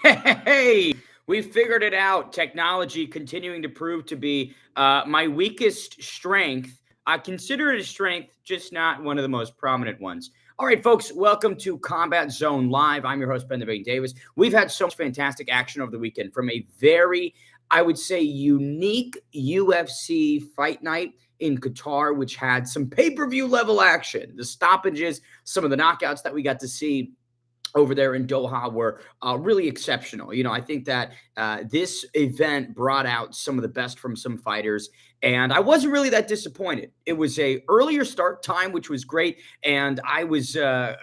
Hey, we figured it out. Technology continuing to prove to be my weakest strength. I consider it a strength, just not one of the most prominent ones. All right, folks, welcome to Combat Zone Live. I'm your host, Ben the Bane Davis. We've had so much fantastic action over the weekend from a very, I would say, unique UFC fight night in Qatar, which had some pay-per-view level action. The stoppages, some of the knockouts that we got to see over there in Doha were really exceptional. I think that this event brought out some of the best from some fighters, and I wasn't really that disappointed. It was a earlier start time, which was great, and I was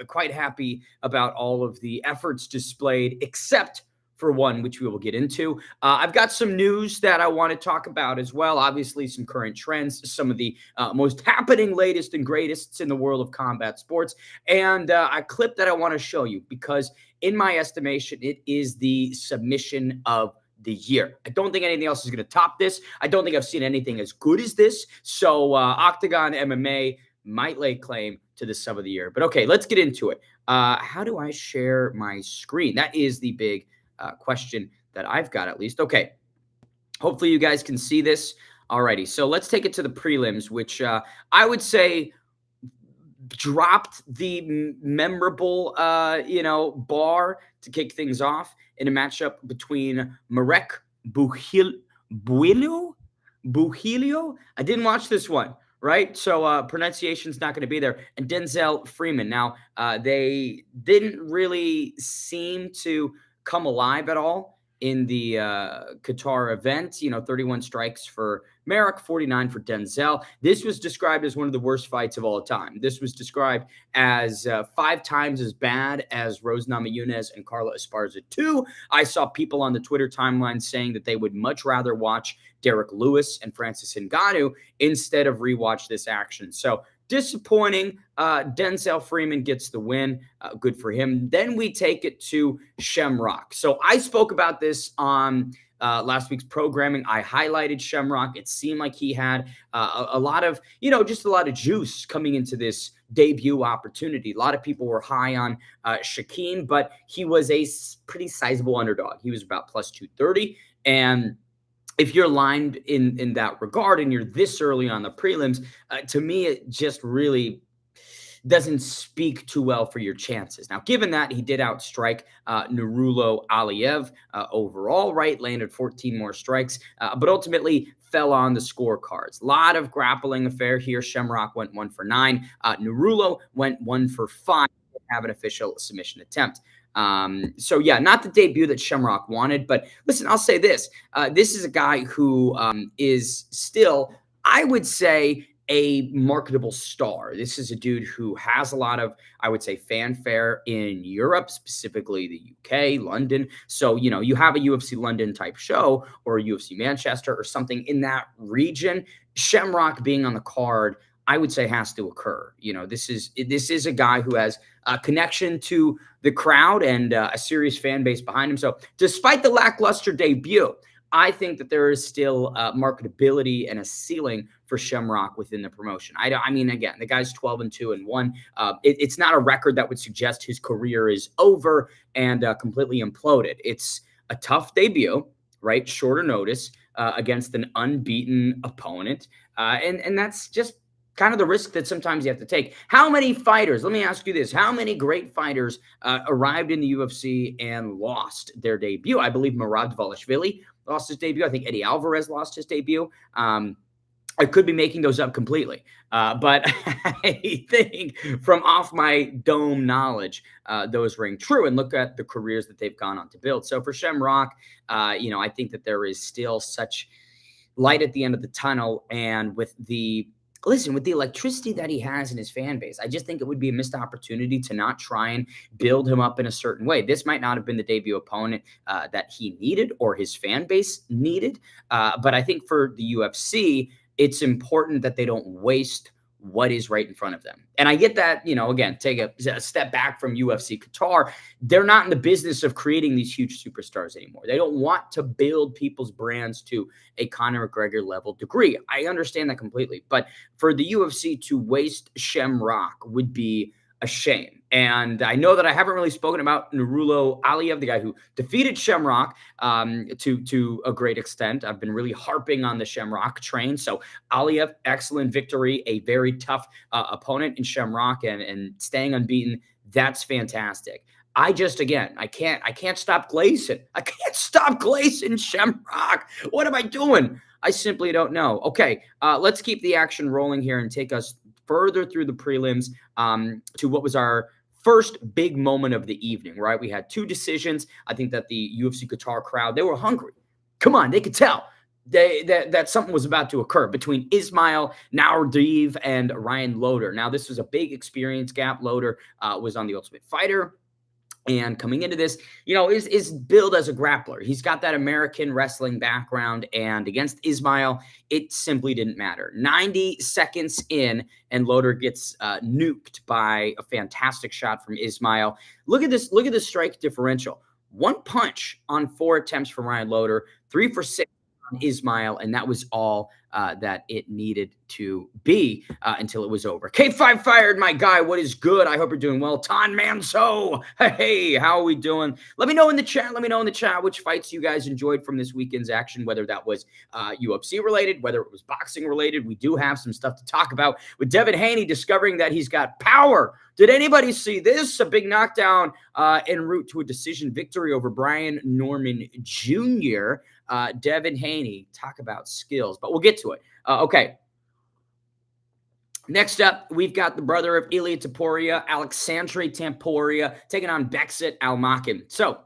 quite happy about all of the efforts displayed, except for one, which we will get into. I've got some news that I want to talk about as well. Obviously, some current trends, some of the most happening, latest, and greatest in the world of combat sports, and a clip that I want to show you because, in my estimation, it is the submission of the year. I don't think anything else is going to top this. I don't think I've seen anything as good as this. So, OKTAGON MMA might lay claim to the sub of the year. But okay, let's get into it. How do I share my screen? That is the big question that I've got, at least. Okay. Hopefully you guys can see this. Alrighty. So let's take it to the prelims, which I would say dropped the memorable, bar to kick things off in a matchup between Marek Buhilio. I didn't watch this one. Right. So pronunciation's not going to be there. And Denzel Freeman. Now, they didn't really seem to come alive at all in the Qatar event. 31 strikes for Merrick, 49 for Denzel. This was described as one of the worst fights of all time. This was described as 5 times as bad as Rose Namajunas and Carla Esparza 2. I saw people on the Twitter timeline saying that they would much rather watch Derek Lewis and Francis Ngannou instead of rewatch this action. So disappointing. Denzel Freeman gets the win. Good for him. Then we take it to Shamrock. So I spoke about this on last week's programming. I highlighted Shamrock. It seemed like he had a lot of, just a lot of juice coming into this debut opportunity. A lot of people were high on Shaquem, but he was a pretty sizable underdog. He was about plus 230. And if you're lined in that regard and you're this early on the prelims, to me, it just really doesn't speak too well for your chances. Now, given that he did outstrike Nurulo Aliyev overall, right, landed 14 more strikes, but ultimately fell on the scorecards. A lot of grappling affair here. Shamrock went 1 for 9. Nurulo went 1 for 5. Have an official submission attempt. So yeah, not the debut that Shamrock wanted, but listen, I'll say this. This is a guy who is still, I would say, a marketable star. This is a dude who has a lot of, I would say, fanfare in Europe, specifically the UK, London. So, you have a UFC London type show or a UFC Manchester or something in that region. Shamrock being on the card, I would say, has to occur. This is a guy who has a connection to the crowd and a serious fan base behind him. So despite the lackluster debut, I think that there is still marketability and a ceiling for Shamrock within the promotion. I mean, again, the guy's 12-2-1. It's not a record that would suggest his career is over and completely imploded. It's a tough debut, right? Shorter notice against an unbeaten opponent. And that's just kind of the risk that sometimes you have to take. How many fighters, let me ask you this, how many great fighters arrived in the UFC and lost their debut? I believe Murad Dvalishvili lost his debut. I think Eddie Alvarez lost his debut. I could be making those up completely, but I think from off my dome knowledge, those ring true. And look at the careers that they've gone on to build. So for Shamrock, I think that there is still such light at the end of the tunnel. And with the electricity that he has in his fan base, I just think it would be a missed opportunity to not try and build him up in a certain way. This might not have been the debut opponent that he needed or his fan base needed. But I think for the UFC, it's important that they don't waste what is right in front of them. And I get that, again, take a step back from UFC Qatar. They're not in the business of creating these huge superstars anymore. They don't want to build people's brands to a Conor McGregor level degree. I understand that completely. But for the UFC to waste Shamrock would be a shame. And I know that I haven't really spoken about Nurulo Aliyev, the guy who defeated Shamrock to a great extent. I've been really harping on the Shamrock train. So Aliyev, excellent victory, a very tough opponent in Shamrock, and staying unbeaten. That's fantastic. Again, I can't stop glazing. I can't stop glazing Shamrock. What am I doing? I simply don't know. Okay, let's keep the action rolling here and take us further through the prelims to what was our first big moment of the evening, right? We had two decisions. I think that the UFC Qatar crowd, they were hungry. Come on, they could tell that something was about to occur between Ismail Naurdiv and Ryan Loder. Now, this was a big experience gap. Loder was on The Ultimate Fighter. And coming into this, is billed as a grappler. He's got that American wrestling background, and against Ismail, it simply didn't matter. 90 seconds in, and Loder gets nuked by a fantastic shot from Ismail. Look at this strike differential. One punch on 4 attempts from Ryan Loder, 3 for 6 on Ismail, and that was all that it needed to be until it was over. K5 fired, my guy. What is good? I hope you're doing well. Ton Manso. Hey, how are we doing? Let me know in the chat which fights you guys enjoyed from this weekend's action, whether that was UFC related, whether it was boxing related. We do have some stuff to talk about with Devin Haney discovering that he's got power. Did anybody see this? A big knockdown en route to a decision victory over Brian Norman Jr. Devin Haney, talk about skills, but we'll get to it. Okay. Next up, we've got the brother of Ilia Topuria, Alexandre Topuria, taking on Beksit Almakin. So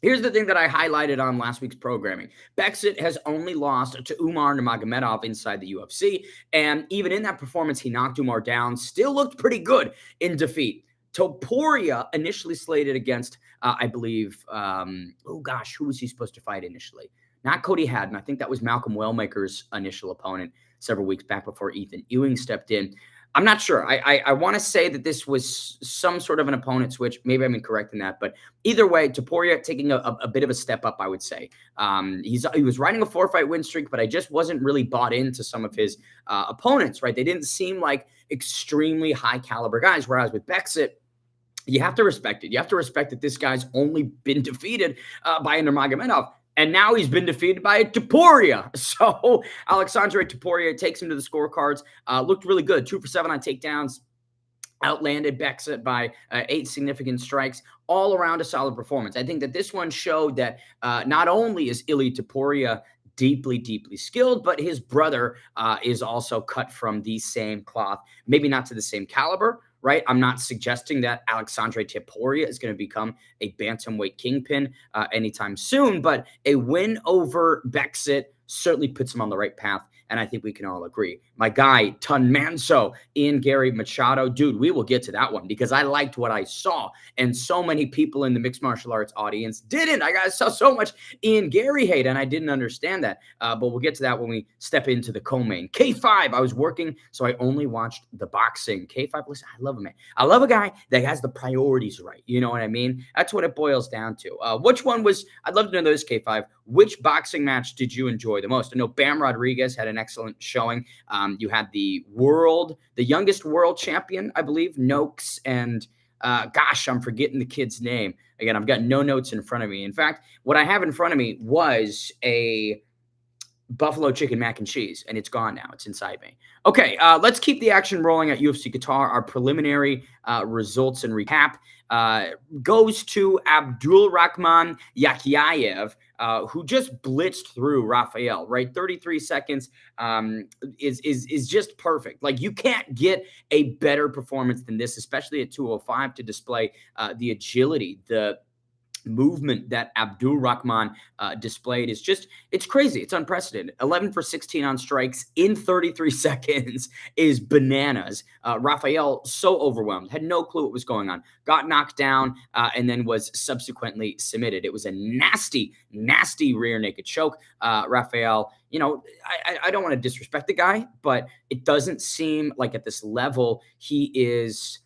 here's the thing that I highlighted on last week's programming. Beksit has only lost to Umar Nurmagomedov inside the UFC, and even in that performance, he knocked Umar down, still looked pretty good in defeat. Topuria initially slated against, I believe, who was he supposed to fight initially? Not Cody Haddon. I think that was Malcolm Wellmaker's initial opponent several weeks back before Ethan Ewing stepped in. I'm not sure. I want to say that this was some sort of an opponent switch. Maybe I'm incorrect in that. But either way, Topuria taking a bit of a step up, I would say. He was riding a 4-fight win streak, but I just wasn't really bought into some of his opponents, right? They didn't seem like extremely high caliber guys, whereas with Beksit, you have to respect it. You have to respect that this guy's only been defeated by Nurmagomedov. And now he's been defeated by Topuria. So Alexandre Topuria takes him to the scorecards. Looked really good. 2 for 7 on takedowns. Outlanded Beksit by 8 significant strikes. All around a solid performance. I think that this one showed that not only is Ilia Topuria deeply, deeply skilled, but his brother is also cut from the same cloth. Maybe not to the same caliber, right? I'm not suggesting that Alexandre Topuria is going to become a bantamweight kingpin anytime soon, but a win over Beksit certainly puts him on the right path, and I think we can all agree. My guy, Ton Manso, Ian Gary Machado. Dude, we will get to that one because I liked what I saw, and so many people in the mixed martial arts audience didn't. I saw so much Ian Gary hate, and I didn't understand that, but we'll get to that when we step into the co-main. K5, I was working, so I only watched the boxing. K5, listen, I love him, man. I love a guy that has the priorities right. You know what I mean? That's what it boils down to. Which one was, I'd love to know this, K5. Which boxing match did you enjoy the most? I know Bam Rodriguez had an excellent showing. You had the youngest world champion, I believe, Noakes, and I'm forgetting the kid's name. Again, I've got no notes in front of me. In fact, what I have in front of me was a buffalo chicken mac and cheese, and it's gone now. It's inside me. Okay, let's keep the action rolling at UFC Qatar. Our preliminary results and recap goes to Abdul Rahman Yakiayev, who just blitzed through Rafael, right? 33 seconds is just perfect. Like, you can't get a better performance than this, especially at 205, to display the agility, the movement that Abdul Rahman displayed is just, it's crazy. It's unprecedented. 11 for 16 on strikes in 33 seconds is bananas. Rafael, so overwhelmed, had no clue what was going on, got knocked down, and then was subsequently submitted. It was a nasty, nasty rear naked choke. Rafael, I don't want to disrespect the guy, but it doesn't seem like at this level he is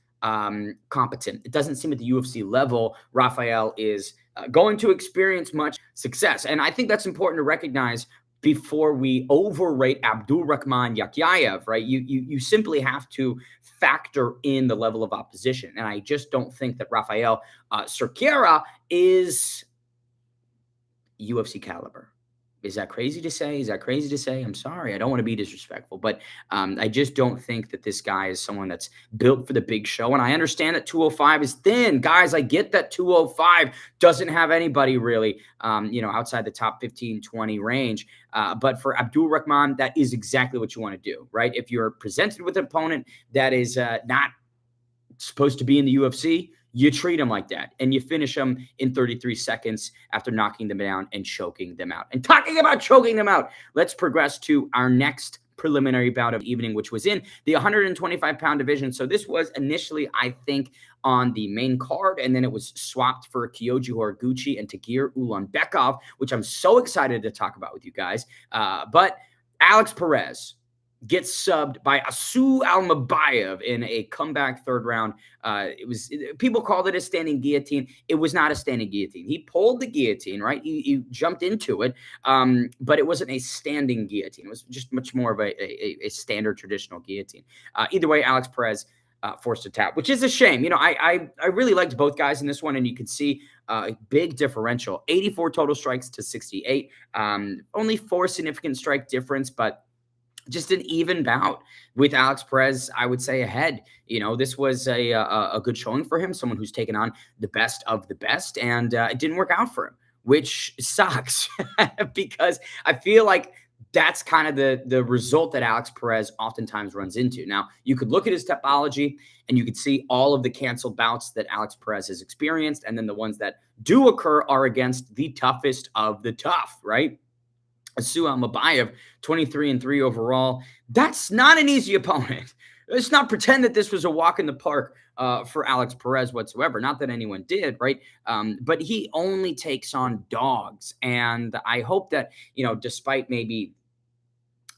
competent. It doesn't seem at the UFC level Rafael is going to experience much success. And I think that's important to recognize before we overrate Abdulrahman Yakyayev, right? You simply have to factor in the level of opposition, and I just don't think that Rafael Cerqueira is UFC caliber. Is that crazy to say? Is that crazy to say? I'm sorry. I don't want to be disrespectful, but I just don't think that this guy is someone that's built for the big show. And I understand that 205 is thin. Guys, I get that 205 doesn't have anybody really, outside the top 15, 20 range. But for Abdul Rahman, that is exactly what you want to do, right? If you're presented with an opponent that is not supposed to be in the UFC, you treat them like that and you finish them in 33 seconds after knocking them down and choking them out. And talking about choking them out, let's progress to our next preliminary bout of the evening, which was in the 125-pound division. So this was initially, I think, on the main card, and then it was swapped for Kyoji Horiguchi and Tagir Ulanbekov, which I'm so excited to talk about with you guys. But Alex Perez gets subbed by Asu Almabayev in a comeback third round. People called it a standing guillotine. It was not a standing guillotine. He pulled the guillotine, right? He jumped into it, but it wasn't a standing guillotine. It was just much more of a standard traditional guillotine. Either way, Alex Perez forced a tap, which is a shame. I really liked both guys in this one, and you could see a big differential, 84 total strikes to 68. Only 4 significant strike difference, but just an even bout with Alex Perez, I would say, ahead. This was a good showing for him, someone who's taken on the best of the best, and it didn't work out for him, which sucks because I feel like that's kind of the result that Alex Perez oftentimes runs into. Now, you could look at his topology and you could see all of the canceled bouts that Alex Perez has experienced, and then the ones that do occur are against the toughest of the tough, right? Asu Almabayev, 23-3 overall. That's not an easy opponent. Let's not pretend that this was a walk in the park for Alex Perez whatsoever. Not that anyone did, right? But he only takes on dogs. And I hope that, despite maybe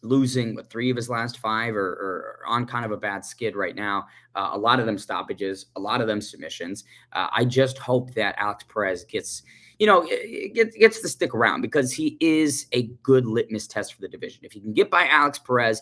losing 3 of his last 5 or on kind of a bad skid right now, a lot of them stoppages, a lot of them submissions. I just hope that Alex Perez gets to stick around because he is a good litmus test for the division. If you can get by Alex Perez,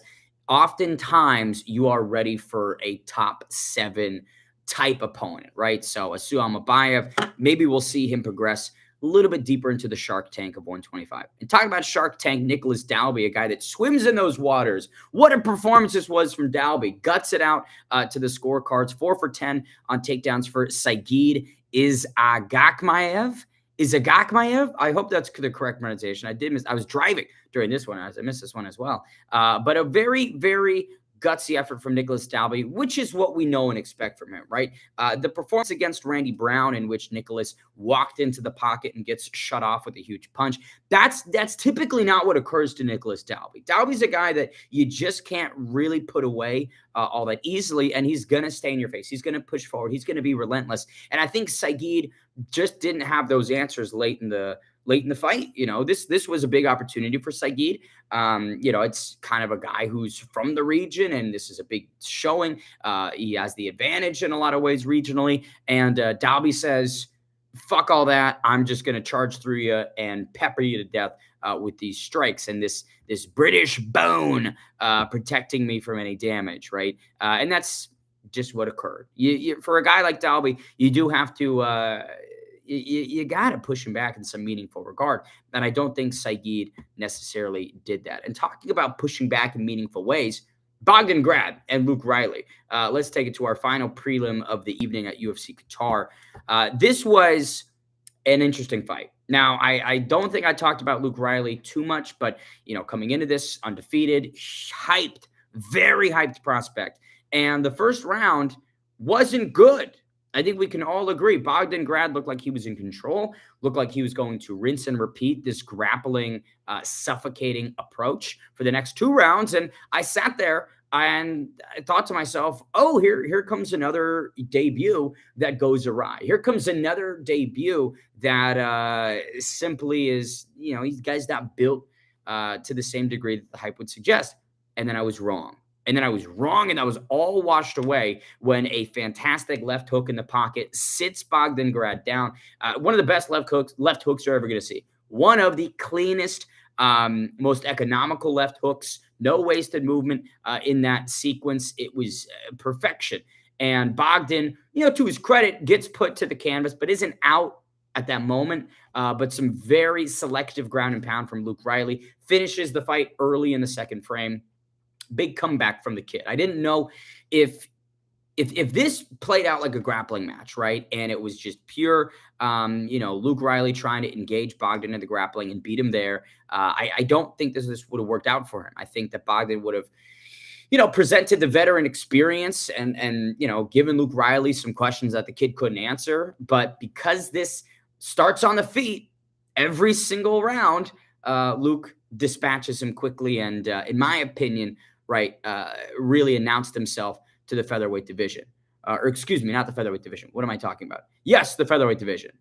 oftentimes you are ready for a top 7 type opponent, right? So Asu Almabayev, maybe we'll see him progress a little bit deeper into the shark tank of 125. And talking about shark tank, Nicholas Dalby, a guy that swims in those waters. What a performance this was from Dalby. Guts it out to the scorecards. 4 for 10 on takedowns for Saigid Izagakmaev. I hope that's the correct pronunciation. I was driving during this one. I missed this one as well. But a very, very gutsy effort from Nicholas Dalby, which is what we know and expect from him, right? The performance against Randy Brown, in which Nicholas walked into the pocket and gets shut off with a huge punch, that's typically not what occurs to Nicholas Dalby. Dalby's a guy that you just can't really put away all that easily, and he's going to stay in your face. He's going to push forward. He's going to be relentless. And I think Saigid just didn't have those answers late in the fight. This was a big opportunity for Saigid. It's kind of a guy who's from the region, and this is a big showing. He has the advantage in a lot of ways regionally. And Dalby says, fuck all that. I'm just going to charge through you and pepper you to death with these strikes and this British bone protecting me from any damage, right? And that's just what occurred. For a guy like Dalby, you do have to you got to push him back in some meaningful regard. And I don't think Saigid necessarily did that. And talking about pushing back in meaningful ways, Bogdan Grad and Luke Riley. Let's take it to our final prelim of the evening at UFC Qatar. This was an interesting fight. Now, I don't think I talked about Luke Riley too much, but, coming into this undefeated, hyped, very hyped prospect. And the first round wasn't good. I think we can all agree. Bogdan Grad looked like he was in control, looked like he was going to rinse and repeat this grappling, suffocating approach for the next 2 rounds. And I sat there and I thought to myself, oh, here comes another debut that goes awry. Here comes another debut that simply is, these guys not built to the same degree that the hype would suggest. And then I was wrong. And that was all washed away when a fantastic left hook in the pocket sits Bogdan Grad down. One of the best left hooks you're ever going to see. One of the cleanest most economical left hooks, no wasted movement in that sequence. It was perfection. And Bogdan, to his credit, gets put to the canvas, but isn't out at that moment. But some very selective ground and pound from Luke Riley finishes the fight early in the second frame. Big comeback from the kid. I didn't know if this played out like a grappling match, right? And it was just pure, Luke Riley trying to engage Bogdan in the grappling and beat him there. I don't think this would have worked out for him. I think that Bogdan would have, presented the veteran experience and given Luke Riley some questions that the kid couldn't answer. But because this starts on the feet every single round, Luke dispatches him quickly and, in my opinion, right, really announced himself to the featherweight division. Or excuse me, not the featherweight division. What am I talking about? Yes, the featherweight division.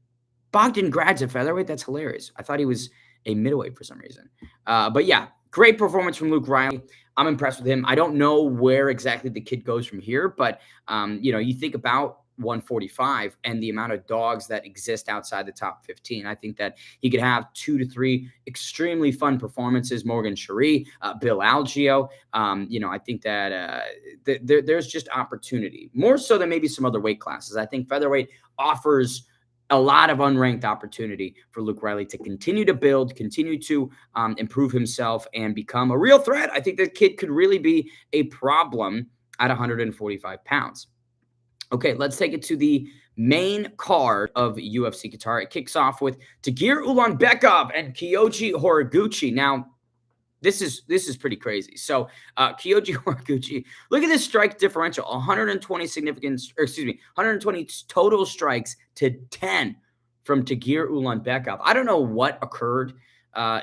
Bogdan grads a featherweight? That's hilarious. I thought he was a middleweight for some reason. But yeah, great performance from Luke Riley. I'm impressed with him. I don't know where exactly the kid goes from here, but, you think about 145 and the amount of dogs that exist outside the top 15. I think that he could have 2 to 3 extremely fun performances. Morgan Cherie, Bill Algeo. I think that there's just opportunity, more so than maybe some other weight classes. I think featherweight offers a lot of unranked opportunity for Luke Riley to continue to build, continue to improve himself, and become a real threat. I think the kid could really be a problem at 145 pounds. Okay, let's take it to the main card of UFC Qatar. It kicks off with Tagir Ulanbekov and Kyoji Horiguchi. Now, this is pretty crazy. So, Kyoji Horiguchi, look at this strike differential: 120 total strikes to 10 from Tagir Ulanbekov. I don't know what occurred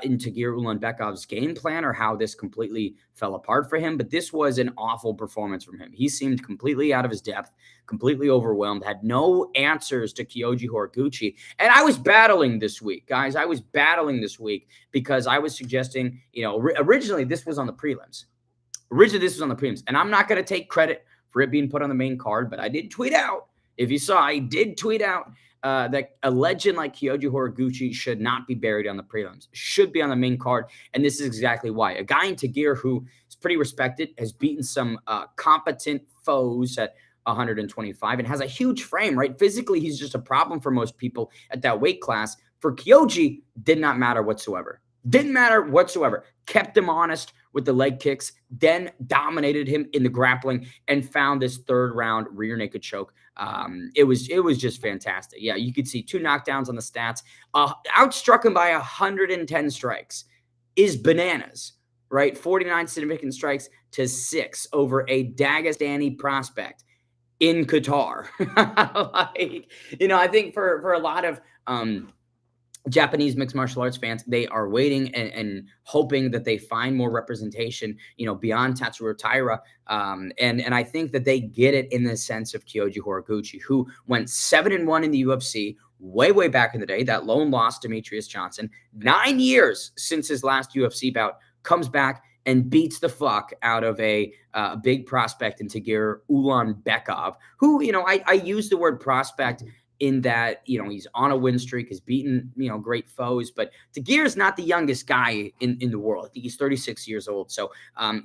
in Tagir Ulanbekov's game plan or how this completely fell apart for him, but this was an awful performance from him. He seemed completely out of his depth, completely overwhelmed, had no answers to Kyoji Horiguchi. And I was battling this week, guys. I was battling this week because I was suggesting, originally this was on the prelims. And I'm not going to take credit for it being put on the main card, but I did tweet out. If you saw, I did tweet out that a legend like Kyoji Horiguchi should not be buried on the prelims, should be on the main card. And this is exactly why. A guy in Tagir who is pretty respected, has beaten some competent foes at 125 and has a huge frame, right? Physically, he's just a problem for most people at that weight class. For Kyoji, did not matter whatsoever. Didn't matter whatsoever. Kept him honest with the leg kicks, then dominated him in the grappling and found this third round rear naked choke. It was just fantastic. Yeah, you could see 2 knockdowns on the stats. Outstruck him by 110 strikes is bananas, right? 49 significant strikes to 6 over a Dagestani prospect in Qatar. I think for a lot of Japanese mixed martial arts fans, they are waiting and hoping that they find more representation, beyond Tatsuro Taira. And I think that they get it in the sense of Kyoji Horiguchi, who went 7-1 in the UFC way back in the day. That lone loss, Demetrius Johnson, 9 years since his last UFC bout, comes back and beats the fuck out of a big prospect in Tagir Ulanbekov, who, I use the word prospect in that, he's on a win streak, has beaten, great foes, but Tagir is not the youngest guy in the world. I think he's 36 years old. So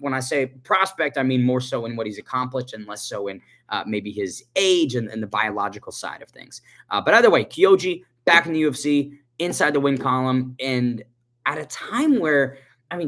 when I say prospect, I mean more so in what he's accomplished and less so in maybe his age and the biological side of things. But either way, Kyoji back in the UFC, inside the win column, and at a time where,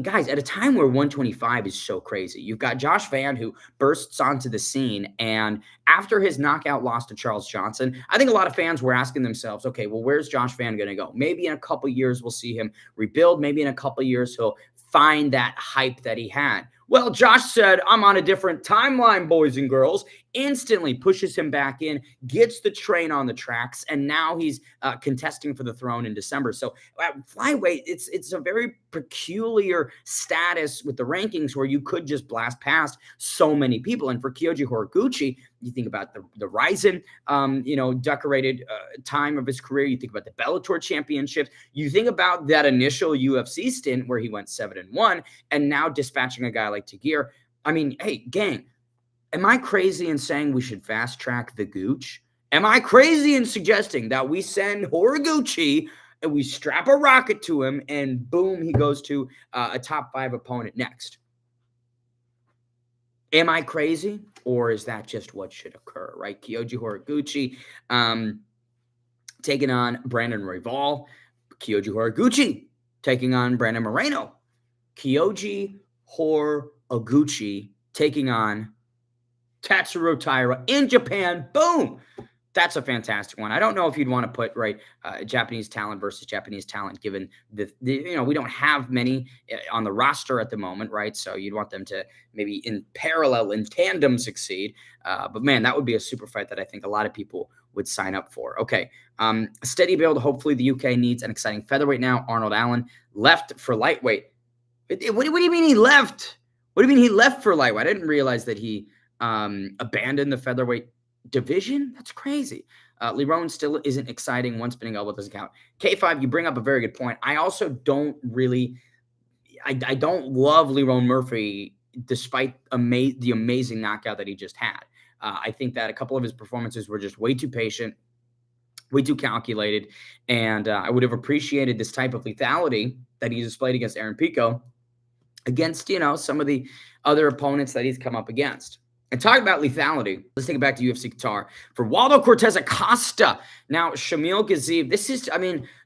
guys, at a time where 125 is so crazy. You've got Josh Van, who bursts onto the scene, and after his knockout loss to Charles Johnson, I think a lot of fans were asking themselves, okay, well, where's Josh Van going to go? Maybe in a couple years we'll see him rebuild. Maybe in a couple years he'll find that hype that he had. Well, Josh said, I'm on a different timeline, boys and girls. Instantly pushes him back in, gets the train on the tracks, and now he's contesting for the throne in December. So flyweight, it's a very peculiar status with the rankings where you could just blast past so many people. And for Kyoji Horiguchi, you think about the Ryzen, decorated time of his career. You think about the Bellator championships. You think about that initial UFC stint where he went 7-1, and now dispatching a guy like Tagir. Hey, gang, am I crazy in saying we should fast track the Gooch? Am I crazy in suggesting that we send Horiguchi and we strap a rocket to him, and boom, he goes to a top 5 opponent next. Am I crazy, or is that just what should occur, right? Kyoji Horiguchi taking on Brandon Royval. Kyoji Horiguchi taking on Brandon Moreno. Kyoji Horiguchi taking on Tatsuro Taira in Japan. Boom! That's a fantastic one. I don't know if you'd want to put Japanese talent versus Japanese talent, given we don't have many on the roster at the moment, right? So you'd want them to maybe in parallel, in tandem, succeed. But man, that would be a super fight that I think a lot of people would sign up for. Okay, steady build. Hopefully, the UK needs an exciting featherweight now. Arnold Allen left for lightweight. What do you mean he left? What do you mean he left for lightweight? I didn't realize that he abandoned the featherweight division. That's crazy. Lerone still isn't exciting. One spinning elbow doesn't count. K5, you bring up a very good point. I also don't really, I don't love Lerone Murphy despite the amazing knockout that he just had. I think that a couple of his performances were just way too patient, way too calculated, and I would have appreciated this type of lethality that he displayed against Aaron Pico, against some of the other opponents that he's come up against. And talking about lethality, let's take it back to UFC Qatar for Waldo Cortez Acosta. Now, Shamil Gaziev,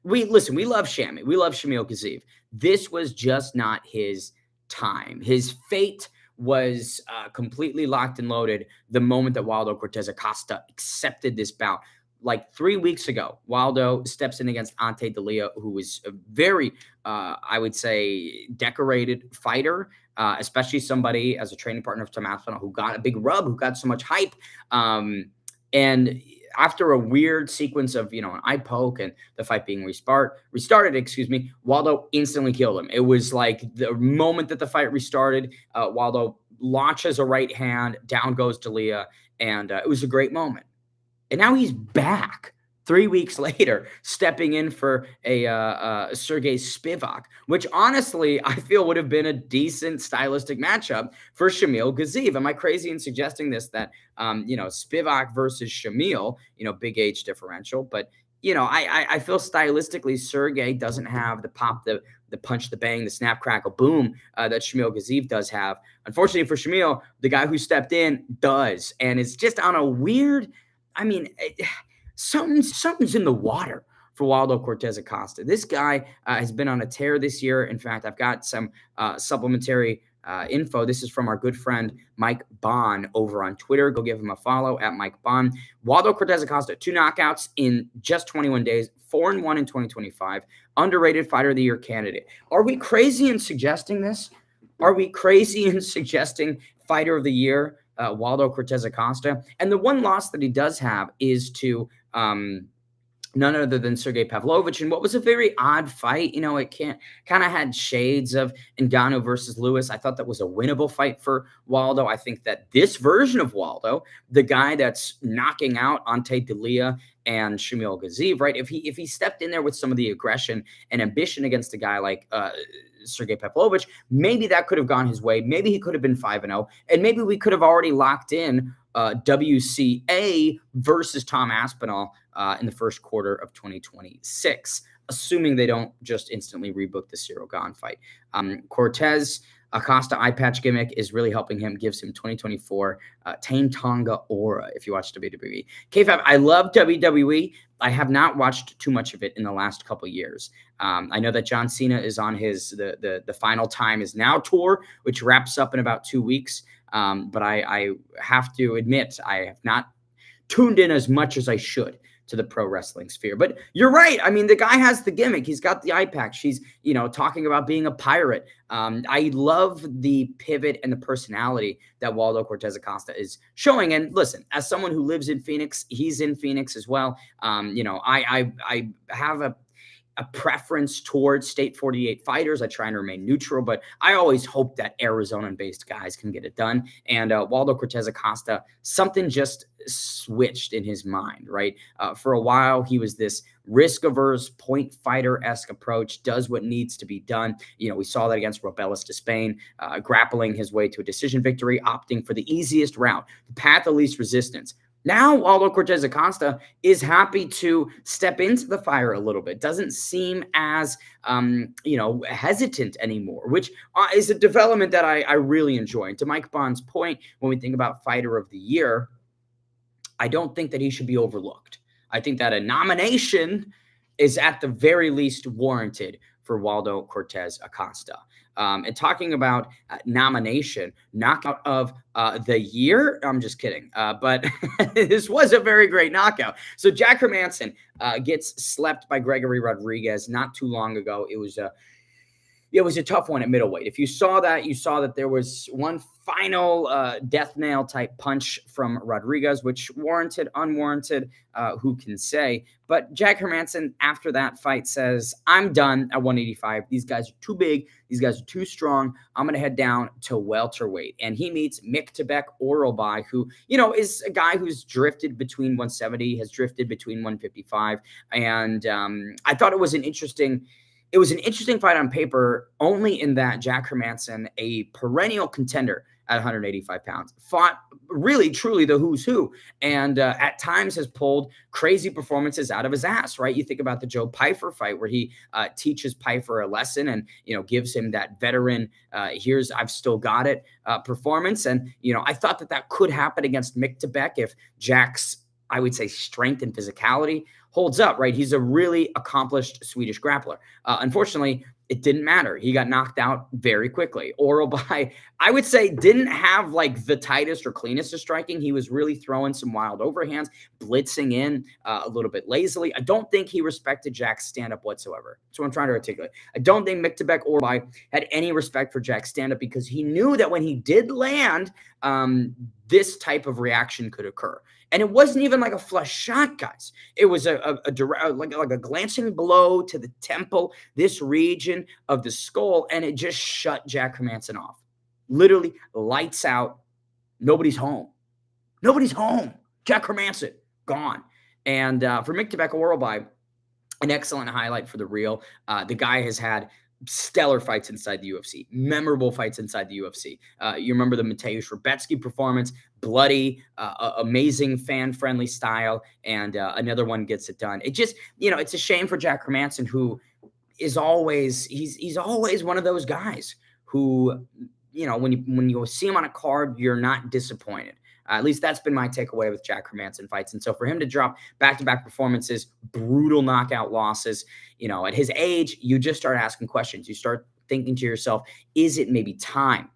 we love Shammy. We love Shamil Gaziev. This was just not his time. His fate was completely locked and loaded the moment that Waldo Cortez Acosta accepted this bout. Like 3 weeks ago, Waldo steps in against Ante D'Elia, who was a very, I would say, decorated fighter, especially somebody as a training partner of Tom Aspinall who got a big rub, who got so much hype. And after a weird sequence of, an eye poke and the fight being restarted, Waldo instantly killed him. It was like the moment that the fight restarted, Waldo launches a right hand, down goes D'Elia, and it was a great moment. And now he's back 3 weeks later, stepping in for a Sergey Spivak, which honestly I feel would have been a decent stylistic matchup for Shamil Gaziev. Am I crazy in suggesting this? That Spivak versus Shamil, big age differential, but I feel stylistically Sergey doesn't have the pop, the punch, the bang, the snap, crackle, boom that Shamil Gaziev does have. Unfortunately for Shamil, the guy who stepped in does, and it's just on a weird. Something's in the water for Waldo Cortez Acosta. This guy has been on a tear this year. In fact, I've got some supplementary info. This is from our good friend Mike Bane over on Twitter. Go give him a follow at Mike Bane. Waldo Cortez Acosta, 2 knockouts in just 21 days, 4-1 in 2025. Underrated Fighter of the Year candidate. Are we crazy in suggesting this? Are we crazy in suggesting Fighter of the Year? Waldo Cortez Acosta. And the one loss that he does have is to none other than Sergey Pavlovich, and what was a very odd fight. It kind of had shades of Ngannou versus Lewis. I thought that was a winnable fight for Waldo. I think that this version of Waldo, the guy that's knocking out Ante D'Elia and Shamil Gaziev, right? If he stepped in there with some of the aggression and ambition against a guy like Sergey Pavlovich, maybe that could have gone his way. Maybe he could have been 5-0, and maybe we could have already locked in WCA versus Tom Aspinall in the first quarter of 2026, assuming they don't just instantly rebook the Cyril Gane fight. Cortez Acosta eye patch gimmick is really helping him, gives him 2024 Tane Tonga aura, if you watch WWE. K5, I love WWE. I have not watched too much of it in the last couple years. I know that John Cena is on his the Final Time Is Now tour, which wraps up in about 2 weeks. But I have to admit, I have not tuned in as much as I should to the pro wrestling sphere. But you're right. I mean, the guy has the gimmick. He's got the eye patch. He's, talking about being a pirate. I love the pivot and the personality that Waldo Cortez Acosta is showing. And listen, as someone who lives in Phoenix, he's in Phoenix as well. I have a preference towards State 48 fighters. I try and remain neutral, but I always hope that Arizona-based guys can get it done. And Waldo Cortez Acosta, something just switched in his mind, right? For a while, he was this risk-averse, point fighter-esque approach, does what needs to be done. We saw that against Robelis Despain, grappling his way to a decision victory, opting for the easiest route, the path of least resistance. Now, Aldo Cortez Acosta is happy to step into the fire a little bit. Doesn't seem as hesitant anymore, which is a development that I really enjoy. And to Mike Bond's point, when we think about Fighter of the Year, I don't think that he should be overlooked. I think that a nomination is at the very least warranted for Waldo Cortez Acosta. And talking about nomination, knockout of the year, I'm just kidding. But this was a very great knockout. So Jack Hermansson gets slept by Gregory Rodriguez not too long ago. It was a tough one at middleweight. If you saw that, you saw that there was one final death nail type punch from Rodriguez, which warranted, unwarranted, who can say? But Jack Hermansson, after that fight, says, I'm done at 185. These guys are too big. These guys are too strong. I'm going to head down to welterweight. And he meets Miktebek Orobai, who, is a guy who's drifted between 170, has drifted between 155. And I thought it was an interesting fight on paper, only in that Jack Hermansson, a perennial contender at 185 pounds, fought really, truly the who's who, and at times has pulled crazy performances out of his ass, right? You think about the Joe Pyfer fight where he teaches Pyfer a lesson and, gives him that veteran, I've still got it performance. And, I thought that could happen against Miktebek if Jack's, I would say, strength and physicality holds up, right? He's a really accomplished Swedish grappler. Unfortunately, it didn't matter. He got knocked out very quickly. Orobai, I would say, didn't have like the tightest or cleanest of striking. He was really throwing some wild overhands, blitzing in a little bit lazily. I don't think he respected Jack's stand-up whatsoever. That's what I'm trying to articulate. I don't think Miktebek Orobai had any respect for Jack's stand-up because he knew that when he did land, this type of reaction could occur. And it wasn't even like a flush shot, guys. It was like a glancing blow to the temple, this region of the skull, and it just shut Jack Hermansson off. Literally lights out. Nobody's home. Nobody's home. Jack Hermansson, gone. And for Miktebek Orobai, an excellent highlight for the reel. The guy has had stellar fights inside the UFC, memorable fights inside the UFC. You remember the Mateusz Rebecki performance, bloody, amazing fan-friendly style, and another one gets it done. It just, it's a shame for Jack Hermansson, who is always, he's always one of those guys who, when you see him on a card, you're not disappointed. At least that's been my takeaway with Jack Hermansson fights. And so for him to drop back-to-back performances, brutal knockout losses, at his age, you just start asking questions. You start thinking to yourself, is it maybe time?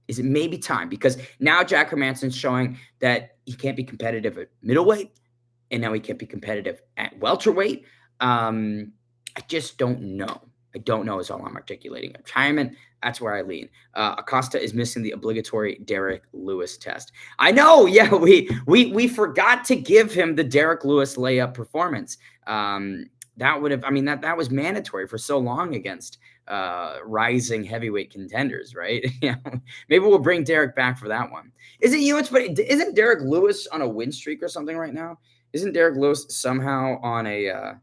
Is it maybe time? Because now Jack Hermansson's showing that he can't be competitive at middleweight, and now he can't be competitive at welterweight. I just don't know. I don't know is all I'm articulating. Retirement, that's where I lean. Acosta is missing the obligatory Derek Lewis test. I know, yeah, we forgot to give him the Derek Lewis layup performance. That would have, that was mandatory for so long against rising heavyweight contenders, right? Maybe we'll bring Derek back for that one. It's funny, isn't Derek Lewis on a win streak or something right now? Isn't Derek Lewis somehow on a,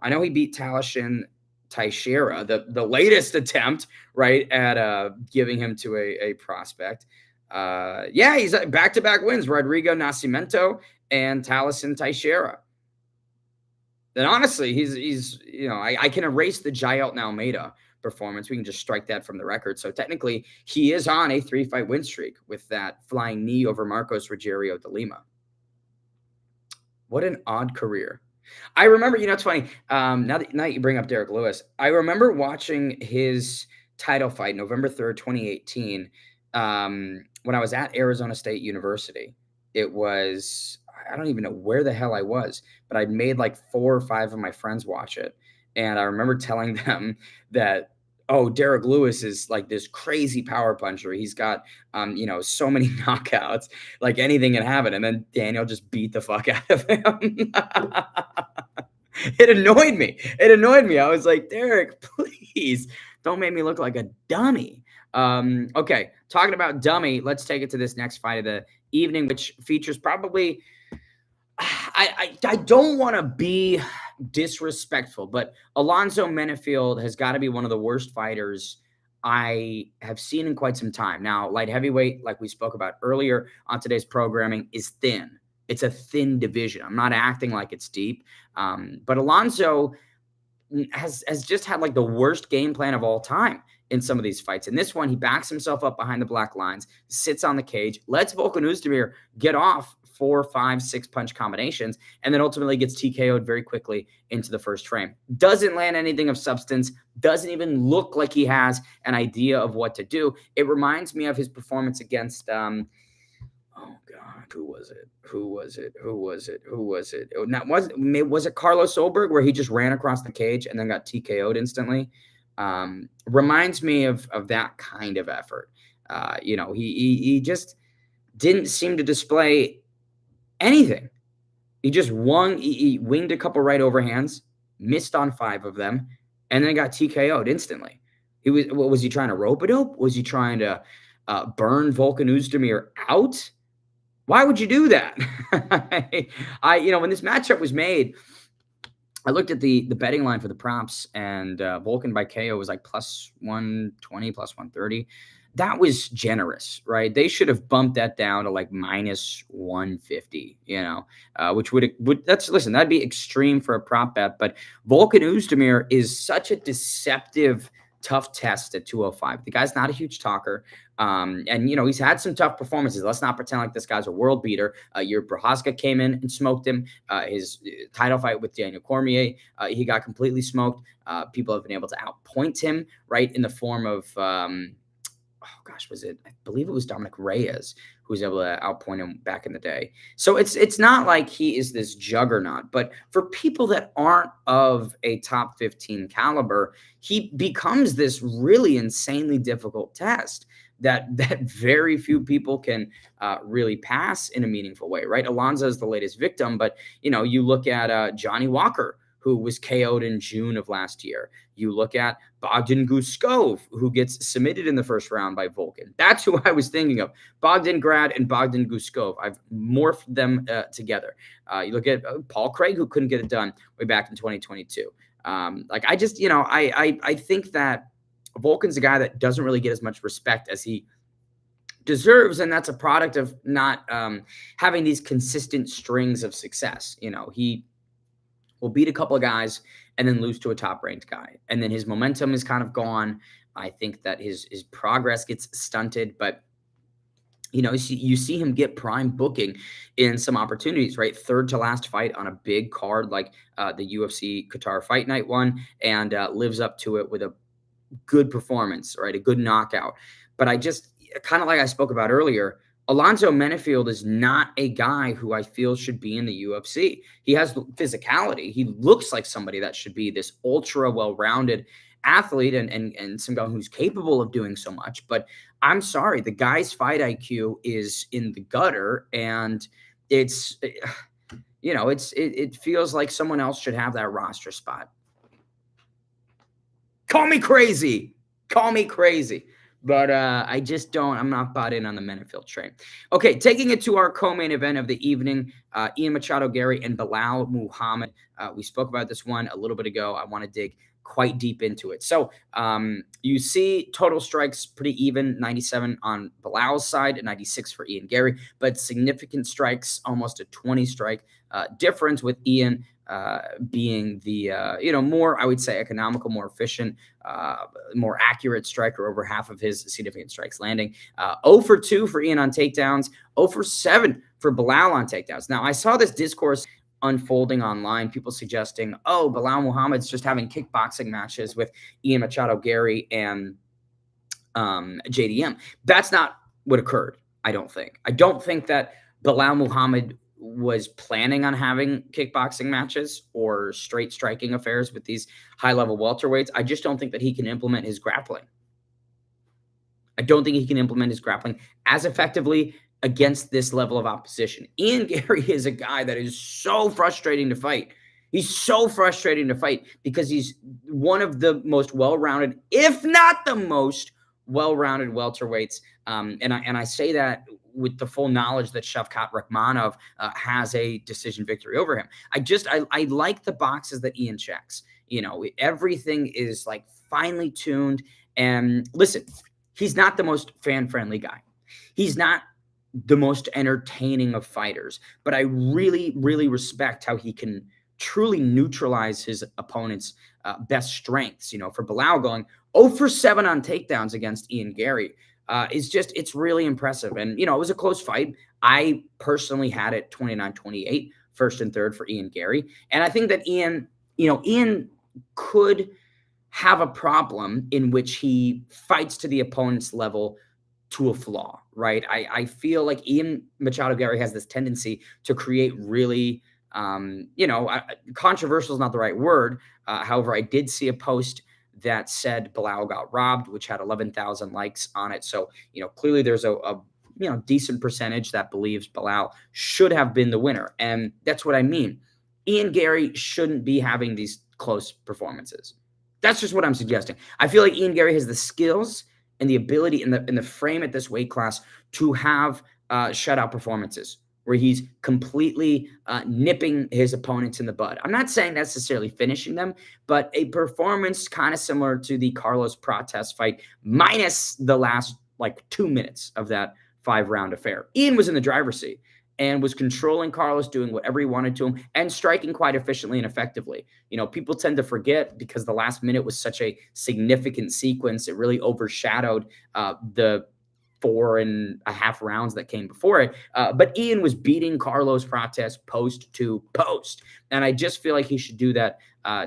I know he beat Talashin Teixeira, the latest attempt, right, at giving him to a prospect. Yeah, he's back-to-back wins, Rodrigo Nascimento and Talashin Teixeira. Then honestly, he's I can erase the Jailton Almeida performance. We can just strike that from the record. So technically, he is on a 3-fight win streak with that flying knee over Marcos Rogerio de Lima. What an odd career. I remember, it's funny. Now that you bring up Derek Lewis, I remember watching his title fight November 3rd, 2018, when I was at Arizona State University. It was, I don't even know where the hell I was, but I'd made like 4 or 5 of my friends watch it. And I remember telling them that, oh, Derek Lewis is like this crazy power puncher. He's got, so many knockouts, like anything can happen. And then Daniel just beat the fuck out of him. It annoyed me. I was like, Derek, please don't make me look like a dummy. Okay, talking about dummy, let's take it to this next fight of the evening, which features probably, I don't want to be disrespectful, but Alonzo Menifield has got to be one of the worst fighters I have seen in quite some time. Now, light heavyweight, like we spoke about earlier on today's programming, is thin. It's a thin division. I'm not acting like it's deep. But Alonso has just had like the worst game plan of all time in some of these fights. In this one, he backs himself up behind the black lines, sits on the cage, lets Volkan Oezdemir get off 4, 5, 6 punch combinations, and then ultimately gets TKO'd very quickly into the first frame. Doesn't land anything of substance, doesn't even look like he has an idea of what to do. It reminds me of his performance against oh God, who was it? Who was it? Who was it? Who was it? Was it Carlos Solberg where he just ran across the cage and then got TKO'd instantly? Reminds me of that kind of effort. He just didn't seem to display anything. He just won. He winged a couple right overhands, missed on 5 of them, and then got TKO'd instantly. Was he trying to rope-a-dope? Was he trying to burn Volkan Oezdemir out? Why would you do that? When this matchup was made, I looked at the betting line for the props, and Volkan by KO was like plus 120, plus 130. That was generous, right? They should have bumped that down to like minus 150, which that'd be extreme for a prop bet. But Volkan Oezdemir is such a deceptive, tough test at 205. The guy's not a huge talker. And he's had some tough performances. Let's not pretend like this guy's a world beater. Prochazka came in and smoked him. His title fight with Daniel Cormier, he got completely smoked. People have been able to outpoint him, right, in the form of I believe it was Dominic Reyes who was able to outpoint him back in the day. So it's not like he is this juggernaut, but for people that aren't of a top 15 caliber, he becomes this really insanely difficult test that very few people can really pass in a meaningful way, right? Alonso is the latest victim, but you look at Johnny Walker, who was KO'd in June of last year. You look at Bogdan Guskov, who gets submitted in the first round by Volkan. That's who I was thinking of. Bogdan Grad and Bogdan Guskov. I've morphed them together. You look at Paul Craig, who couldn't get it done way back in 2022. I think that Volkan's a guy that doesn't really get as much respect as he deserves, and that's a product of not having these consistent strings of success. He will beat a couple of guys and then lose to a top-ranked guy, and then his momentum is kind of gone. I think that his progress gets stunted, but you see him get prime booking in some opportunities, right? Third to last fight on a big card like the UFC Qatar Fight Night one, and lives up to it with a good performance, right? A good knockout. But I just kind of like I spoke about earlier, Alonzo Menefield is not a guy who I feel should be in the UFC. He has physicality. He looks like somebody that should be this ultra well-rounded athlete and some guy who's capable of doing so much. But I'm sorry, the guy's fight IQ is in the gutter, and it feels like someone else should have that roster spot. Call me crazy. But I'm not bought in on the Menefield train. Okay, taking it to our co-main event of the evening, Ian Machado Gary and Bilal Muhammad. We spoke about this one a little bit ago. I want to dig quite deep into it. So you see total strikes pretty even, 97 on Bilal's side and 96 for Ian Gary, but significant strikes, almost a 20-strike difference, with Ian being the more, I would say, economical, more efficient, more accurate striker, over half of his significant strikes landing. 0 for 2 for Ian on takedowns, 0 for 7 for Bilal on takedowns. Now, I saw this discourse unfolding online, people suggesting, Bilal Muhammad's just having kickboxing matches with Ian Machado Gary and JDM. That's not what occurred, I don't think. I don't think that Bilal Muhammad was planning on having kickboxing matches or straight striking affairs with these high-level welterweights. I just don't think that he can implement his grappling. I don't think he can implement his grappling as effectively against this level of opposition. Ian Gary is a guy that is so frustrating to fight. He's so frustrating to fight because he's one of the most well-rounded, if not the most well-rounded welterweights. And I say that with the full knowledge that Shavkat Rakhmonov has a decision victory over him. I like the boxes that Ian checks. Everything is like finely tuned. And listen, he's not the most fan-friendly guy. He's not the most entertaining of fighters, but I really, really respect how he can truly neutralize his opponent's best strengths. For Bilal going 0 for 7 on takedowns against Ian Gary is just, it's really impressive. And, it was a close fight. I personally had it 29-28, first and third for Ian Gary. And I think that Ian could have a problem in which he fights to the opponent's level to a flaw, right? I feel like Ian Machado Gary has this tendency to create really, controversial is not the right word. However, I did see a post that said Bilal got robbed, which had 11,000 likes on it. So, clearly there's a decent percentage that believes Bilal should have been the winner. And that's what I mean. Ian Gary shouldn't be having these close performances. That's just what I'm suggesting. I feel like Ian Gary has the skills and the ability in the frame at this weight class to have shutout performances where he's completely nipping his opponents in the bud. I'm not saying necessarily finishing them, but a performance kind of similar to the Carlos Prates fight, minus the last 2 minutes of that 5-round affair. Ian was in the driver's seat and was controlling Carlos, doing whatever he wanted to him, and striking quite efficiently and effectively. People tend to forget because the last minute was such a significant sequence. It really overshadowed the 4.5 rounds that came before it. But Ian was beating Carlos Prates post to post. And I just feel like he should do that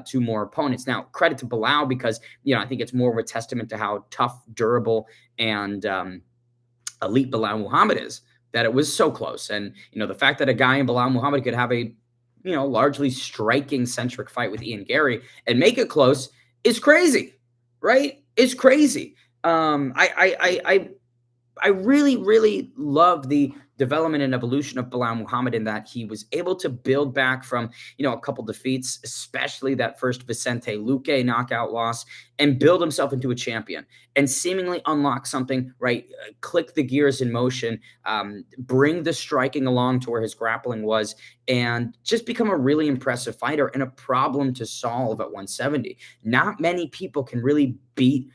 to more opponents. Now, credit to Bilal because, I think it's more of a testament to how tough, durable, and elite Bilal Muhammad is, that it was so close. And, the fact that a guy in Bilal Muhammad could have a, largely striking centric fight with Ian Gary and make it close is crazy, right? It's crazy. I really, really love the development and evolution of Bilal Muhammad in that he was able to build back from, a couple defeats, especially that first Vicente Luque knockout loss, and build himself into a champion and seemingly unlock something, right? Click the gears in motion, bring the striking along to where his grappling was, and just become a really impressive fighter and a problem to solve at 170. Not many people can really beat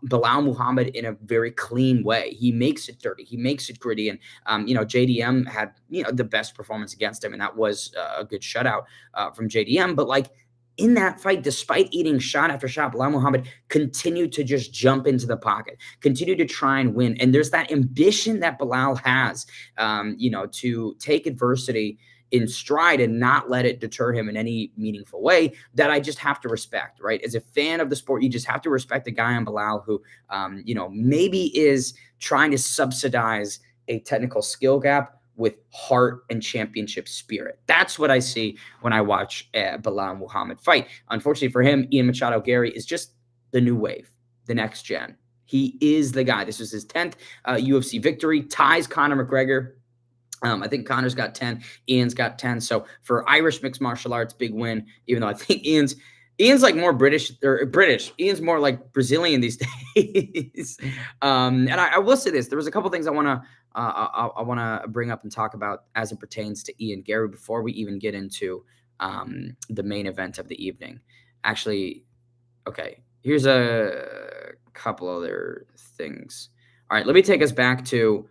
Bilal Muhammad in a very clean way. He makes it dirty. He makes it gritty. And, JDM had, the best performance against him. And that was a good shutout from JDM. But in that fight, despite eating shot after shot, Bilal Muhammad continued to just jump into the pocket, continue to try and win. And there's that ambition that Bilal has, to take adversity in stride and not let it deter him in any meaningful way, that I just have to respect, right? As a fan of the sport, you just have to respect the guy on Bilal who, maybe is trying to subsidize a technical skill gap with heart and championship spirit. That's what I see when I watch Bilal Muhammad fight. Unfortunately for him, Ian Machado Gary is just the new wave, the next gen. He is the guy. This was his 10th UFC victory, ties Conor McGregor. I think Conor's got 10, Ian's got 10. So for Irish mixed martial arts, big win, even though I think Ian's more British. Ian's more like Brazilian these days. And I will say this, there was a couple things I want to bring up and talk about as it pertains to Ian Gary before we even get into the main event of the evening. Actually, okay, here's a couple other things. All right, let me take us back to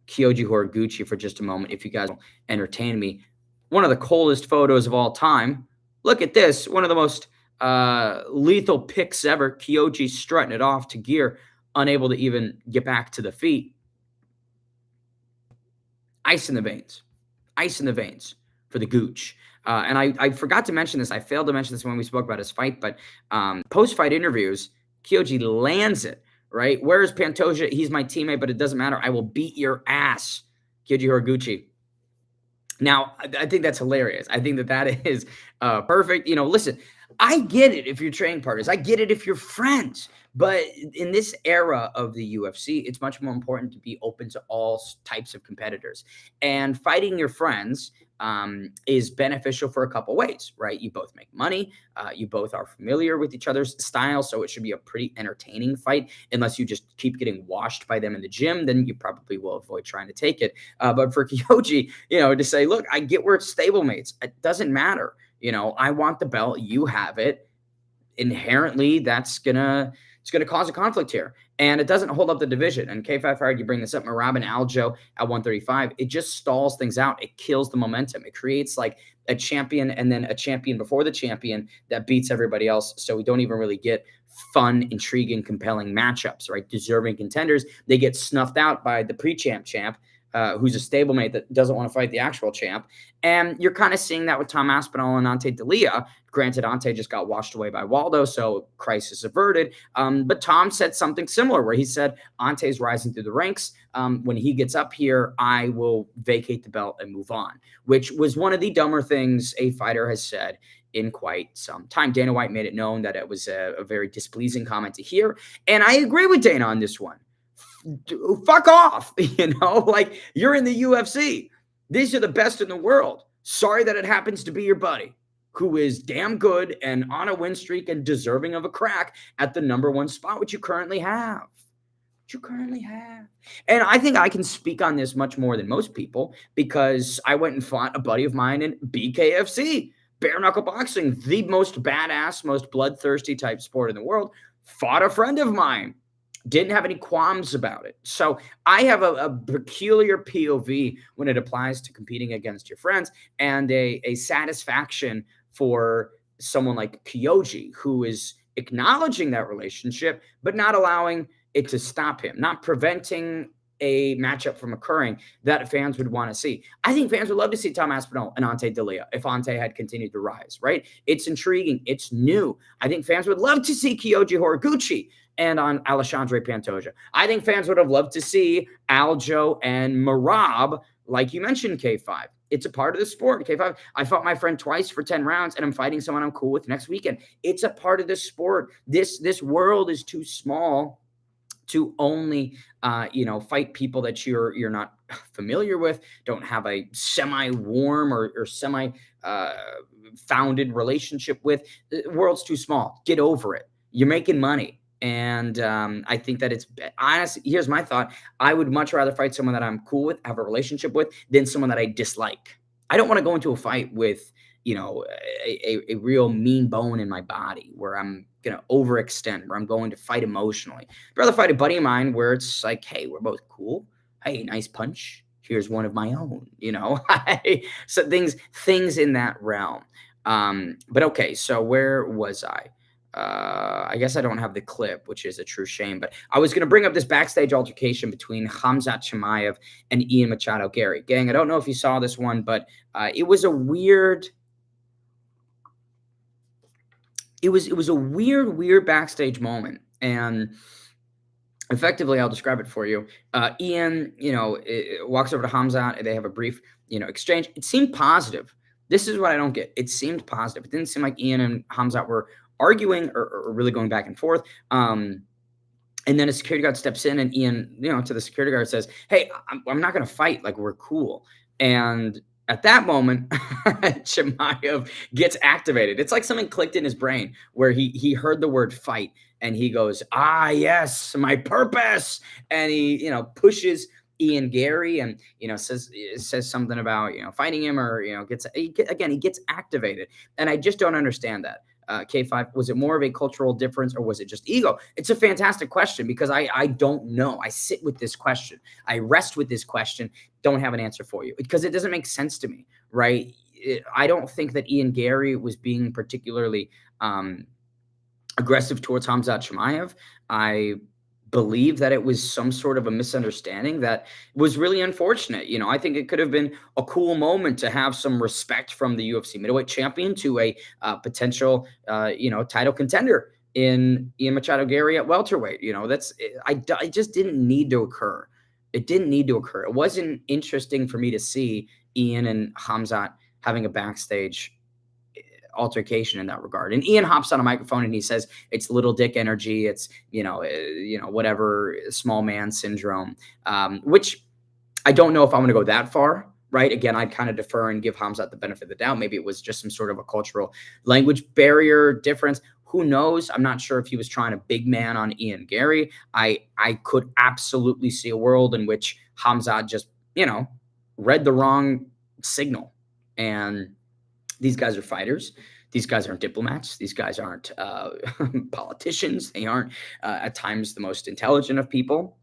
Kyoji Horiguchi for just a moment, if you guys will entertain me. One of the coldest photos of all time. Look at this. One of the most lethal picks ever. Kyoji strutting it off to gear, unable to even get back to the feet. Ice in the veins. Ice in the veins for the Gooch. And I forgot to mention this. I failed to mention this when we spoke about his fight, but post-fight interviews, Kyoji lands it. Right? Where is Pantoja? He's my teammate, but it doesn't matter. I will beat your ass, Kyoji Horiguchi. Now, I think that's hilarious. I think that is perfect. Listen, I get it if you're training partners. I get it if you're friends. But in this era of the UFC, it's much more important to be open to all types of competitors. And fighting your friends is beneficial for a couple ways, right? You both make money. You both are familiar with each other's style. So it should be a pretty entertaining fight. Unless you just keep getting washed by them in the gym, then you probably will avoid trying to take it. But for Kyoji, to say, look, I get we're stablemates. It doesn't matter. I want the belt. You have it. Inherently, that's going to It's going to cause a conflict here. And it doesn't hold up the division. And K5 Fired, you bring this up, Marab and Aljo at 135. It just stalls things out. It kills the momentum. It creates like a champion and then a champion before the champion that beats everybody else. So we don't even really get fun, intriguing, compelling matchups, right? Deserving contenders. They get snuffed out by the pre-champ champ, who's a stablemate that doesn't want to fight the actual champ. And you're kind of seeing that with Tom Aspinall and Ante D'Elia. Granted, Ante just got washed away by Waldo, so crisis averted. But Tom said something similar where he said, Ante's rising through the ranks. When he gets up here, I will vacate the belt and move on, which was one of the dumber things a fighter has said in quite some time. Dana White made it known that it was a very displeasing comment to hear. And I agree with Dana on this one. Fuck off. Like you're in the UFC. These are the best in the world. Sorry that it happens to be your buddy who is damn good and on a win streak and deserving of a crack at the number one spot, which you currently have. And I think I can speak on this much more than most people because I went and fought a buddy of mine in BKFC, bare knuckle boxing, the most badass, most bloodthirsty type sport in the world. Fought a friend of mine. Didn't have any qualms about it. So I have a peculiar POV when it applies to competing against your friends and a satisfaction for someone like Kyoji, who is acknowledging that relationship, but not allowing it to stop him, not preventing a matchup from occurring that fans would want to see. I think fans would love to see Tom Aspinall and Ante D'Elia if Ante had continued to rise, right? It's intriguing. It's new. I think fans would love to see Kyoji Horiguchi and on Alexandre Pantoja. I think fans would have loved to see Aljo and Marab, like you mentioned, K5. It's a part of the sport, K5. I fought my friend twice for 10 rounds, and I'm fighting someone I'm cool with next weekend. It's a part of the sport. This world is too small to only, fight people that you're not familiar with, don't have a semi-warm or semi-founded relationship with. The world's too small. Get over it. You're making money. And I think that it's honestly, here's my thought. I would much rather fight someone that I'm cool with, have a relationship with, than someone that I dislike. I don't want to go into a fight with, a real mean bone in my body where I'm going to overextend, where I'm going to fight emotionally. I'd rather fight a buddy of mine where it's like, hey, we're both cool. Hey, nice punch. Here's one of my own, So things in that realm. But okay, so where was I? I guess I don't have the clip, which is a true shame, but I was going to bring up this backstage altercation between Khamzat Chimaev and Ian Machado Gary. Gang, I don't know if you saw this one, but it was a weird backstage moment. And effectively, I'll describe it for you. Ian, walks over to Khamzat. They have a brief, exchange. It seemed positive. This is what I don't get. It seemed positive. It didn't seem like Ian and Khamzat were arguing or really going back and forth. And then a security guard steps in and Ian, to the security guard says, hey, I'm not going to fight. Like, we're cool. And at that moment, Chimaev gets activated. It's like something clicked in his brain where he heard the word fight and he goes, yes, my purpose. And he, pushes Ian Gary and, says something about, fighting him or, he gets activated. And I just don't understand that. K5, was it more of a cultural difference or was it just ego? It's a fantastic question because I don't know. I sit with this question. I rest with this question. Don't have an answer for you because it doesn't make sense to me, right? I don't think that Ian Gary was being particularly aggressive towards Khamzat Chimaev. I believe that it was some sort of a misunderstanding that was really unfortunate. I think it could have been a cool moment to have some respect from the UFC middleweight champion to a potential, title contender in Ian Machado Gary at welterweight. I just didn't need to occur. It didn't need to occur. It wasn't interesting for me to see Ian and Khamzat having a backstage altercation in that regard. And Ian hops on a microphone and he says it's little dick energy. It's, whatever, small man syndrome, which I don't know if I'm going to go that far, right? Again, I'd kind of defer and give Khamzat the benefit of the doubt. Maybe it was just some sort of a cultural language barrier difference. Who knows? I'm not sure if he was trying to big man on Ian Gary. I could absolutely see a world in which Khamzat just, read the wrong signal. And these guys are fighters. These guys aren't diplomats. These guys aren't politicians. They aren't at times the most intelligent of people.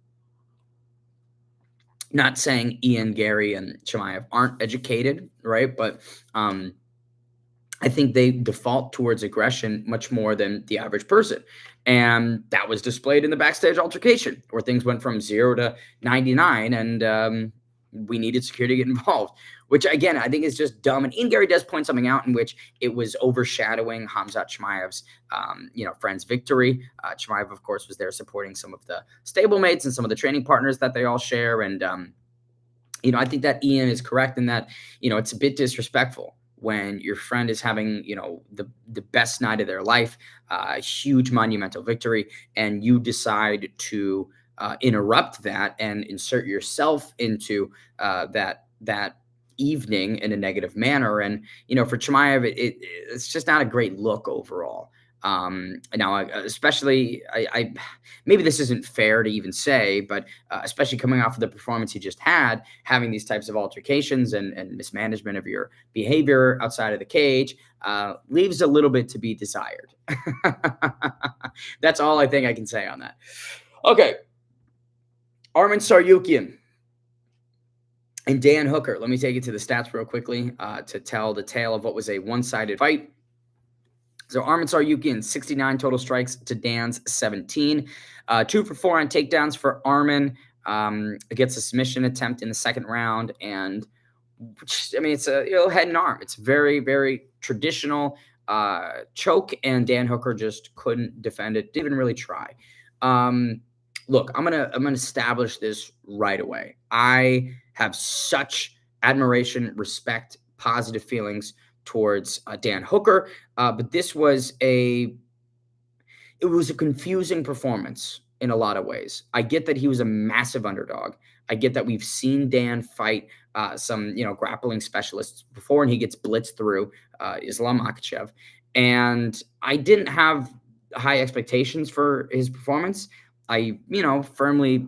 Not saying Ian, Gary, and Chimaev aren't educated, right? But I think they default towards aggression much more than the average person. And that was displayed in the backstage altercation where things went from 0 to 99 and we needed security to get involved, which again, I think is just dumb. And Ian Gary does point something out in which it was overshadowing Hamzat Chimaev's, friend's victory. Chimaev, of course, was there supporting some of the stablemates and some of the training partners that they all share. And, I think that Ian is correct in that, it's a bit disrespectful when your friend is having, the best night of their life, a huge monumental victory, and you decide to interrupt that and insert yourself into that evening in a negative manner. And for Chimaev, it's just not a great look overall. Now, especially, I maybe this isn't fair to even say, but especially coming off of the performance he just had, having these types of altercations and mismanagement of your behavior outside of the cage leaves a little bit to be desired. That's all I think I can say on that. Okay. Arman Tsarukyan and Dan Hooker. Let me take you to the stats real quickly to tell the tale of what was a one-sided fight. So Arman Tsarukyan, 69 total strikes to Dan's 17. 2 for 4 on takedowns for Arman. Gets a submission attempt in the second round. And, it's a head and arm. It's very, very traditional choke, and Dan Hooker just couldn't defend it. Didn't even really try. Look, I'm gonna establish this right away. I have such admiration, respect, positive feelings towards Dan Hooker, but this was a confusing performance in a lot of ways. I get that he was a massive underdog. I get that we've seen Dan fight some grappling specialists before, and he gets blitzed through Islam Makhachev, and I didn't have high expectations for his performance. I firmly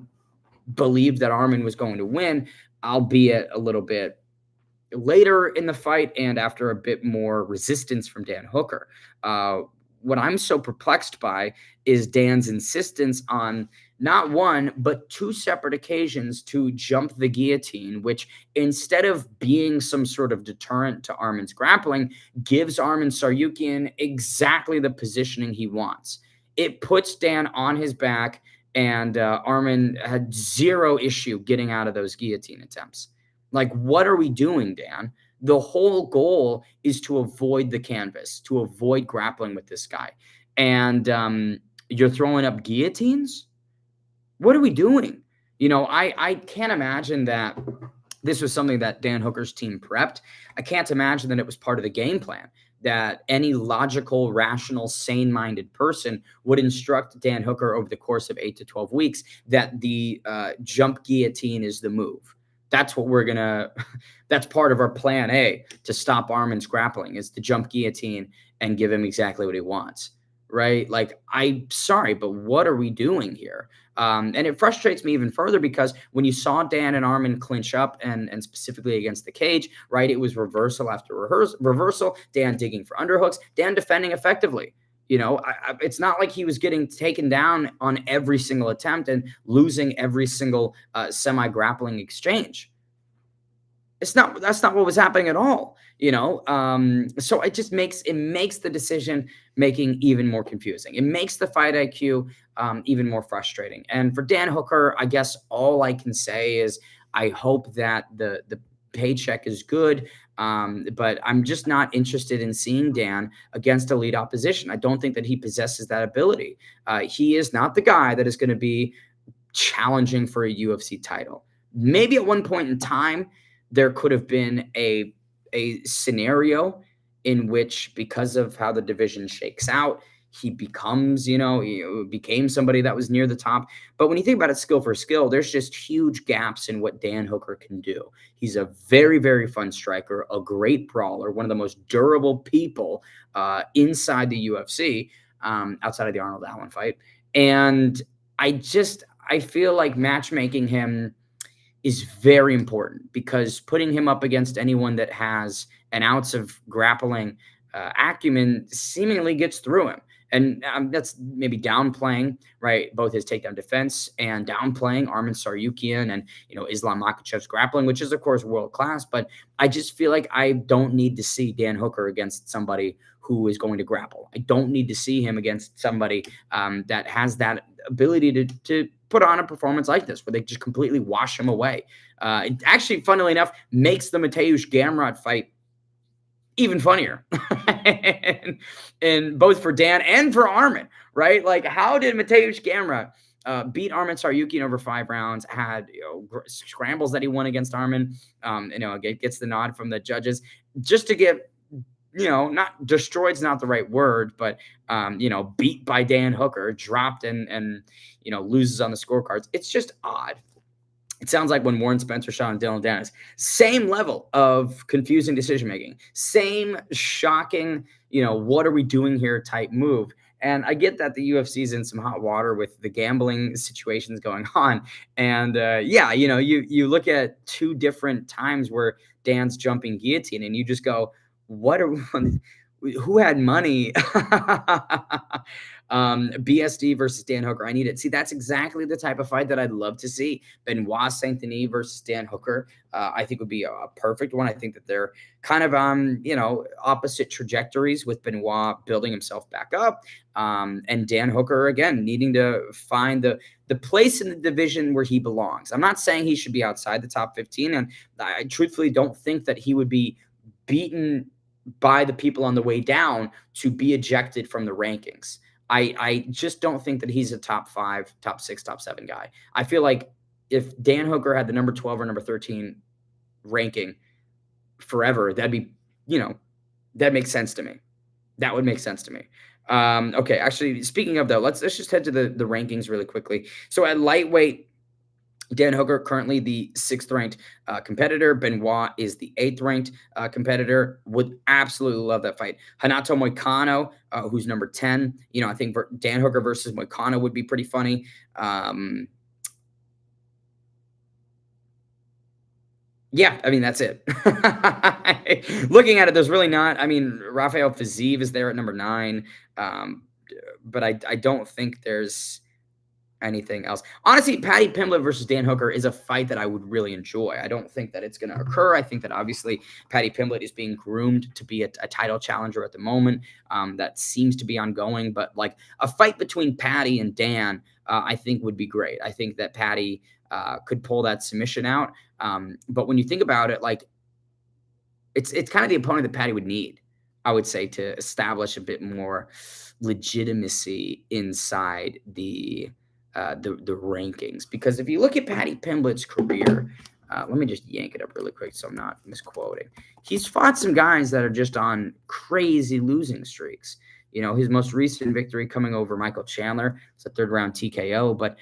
believed that Arman was going to win, albeit a little bit later in the fight and after a bit more resistance from Dan Hooker. What I'm so perplexed by is Dan's insistence on not one, but 2 separate occasions to jump the guillotine, which instead of being some sort of deterrent to Arman's grappling, gives Arman Tsarukyan exactly the positioning he wants. It puts Dan on his back, and Arman had zero issue getting out of those guillotine attempts. Like, what are we doing, Dan? The whole goal is to avoid the canvas, to avoid grappling with this guy. And you're throwing up guillotines? What are we doing? I can't imagine that this was something that Dan Hooker's team prepped. I can't imagine that it was part of the game plan, that any logical, rational, sane-minded person would instruct Dan Hooker over the course of 8 to 12 weeks that the jump guillotine is the move. That's what that's part of our plan A to stop Arman's grappling, is to jump guillotine and give him exactly what he wants, right? Like, I'm sorry, but what are we doing here? And it frustrates me even further because when you saw Dan and Arman clinch up and specifically against the cage, right, it was reversal after reversal, Dan digging for underhooks, Dan defending effectively. It's not like he was getting taken down on every single attempt and losing every single semi-grappling exchange. That's not what was happening at all, So it just makes the decision making even more confusing. It makes the fight IQ even more frustrating. And for Dan Hooker, I guess all I can say is I hope that the paycheck is good. But I'm just not interested in seeing Dan against elite opposition. I don't think that he possesses that ability. He is not the guy that is going to be challenging for a UFC title. Maybe at one point in time, there could have been a scenario in which, because of how the division shakes out, he becomes, he became somebody that was near the top. But when you think about it skill for skill, there's just huge gaps in what Dan Hooker can do. He's a very, very fun striker, a great brawler, one of the most durable people inside the UFC, outside of the Arnold Allen fight. And I feel like matchmaking him is very important, because putting him up against anyone that has an ounce of grappling acumen seemingly gets through him. And that's maybe downplaying, right, both his takedown defense and downplaying Arman Saryukian and Islam Makhachev's grappling, which is of course world class. But I just feel like I don't need to see Dan Hooker against somebody who is going to grapple. I don't need to see him against somebody that has that ability to put on a performance like this, where they just completely wash him away. It actually, funnily enough, makes the Mateusz Gamrot fight even funnier, and both for Dan and for Arman, right? Like, how did Mateusz Gamrot beat Arman Saryukian over 5 rounds? Had scrambles that he won against Arman. Gets the nod from the judges just to get not destroyed's not the right word, but beat by Dan Hooker, dropped and loses on the scorecards. It's just odd. It sounds like when Warren Spencer shot on Dylan Dennis. Same level of confusing decision making, same shocking, what are we doing here type move. And I get that the UFC is in some hot water with the gambling situations going on. And you look at 2 different times where Dan's jumping guillotine, and you just go, what are who had money? BSD versus Dan Hooker. I need it. See, that's exactly the type of fight that I'd love to see. Benoit Saint Denis versus Dan Hooker. I think would be a perfect one. I think that they're kind of on, opposite trajectories, with Benoit building himself back up. And Dan Hooker, again, needing to find the place in the division where he belongs. I'm not saying he should be outside the top 15. And I truthfully don't think that he would be beaten by the people on the way down to be ejected from the rankings. I just don't think that he's a top 5, top 6, top 7 guy. I feel like if Dan Hooker had the number 12 or number 13 ranking forever, that'd be, that makes sense to me. That would make sense to me. Okay, actually, speaking of though, let's just head to the rankings really quickly. So at lightweight, Dan Hooker, currently the 6th ranked competitor. Benoit is the 8th ranked competitor. Would absolutely love that fight. Renato Moicano, who's number 10. I think Dan Hooker versus Moicano would be pretty funny. Yeah, I mean, that's it. Looking at it, there's really not. I mean, Rafael Fiziev is there at number 9. But I don't think there's anything else. Honestly, Paddy Pimblett versus Dan Hooker is a fight that I would really enjoy. I don't think that it's going to occur. I think that obviously Paddy Pimblett is being groomed to be a title challenger at the moment. That seems to be ongoing, but like a fight between Paddy and Dan, I think would be great. I think that Paddy could pull that submission out. But when you think about it, like it's kind of the opponent that Paddy would need, I would say, to establish a bit more legitimacy inside the rankings. Because if you look at Paddy Pimblett's career, let me just yank it up really quick so I'm not misquoting. He's fought some guys that are just on crazy losing streaks. His most recent victory coming over Michael Chandler. It's a 3rd round TKO, but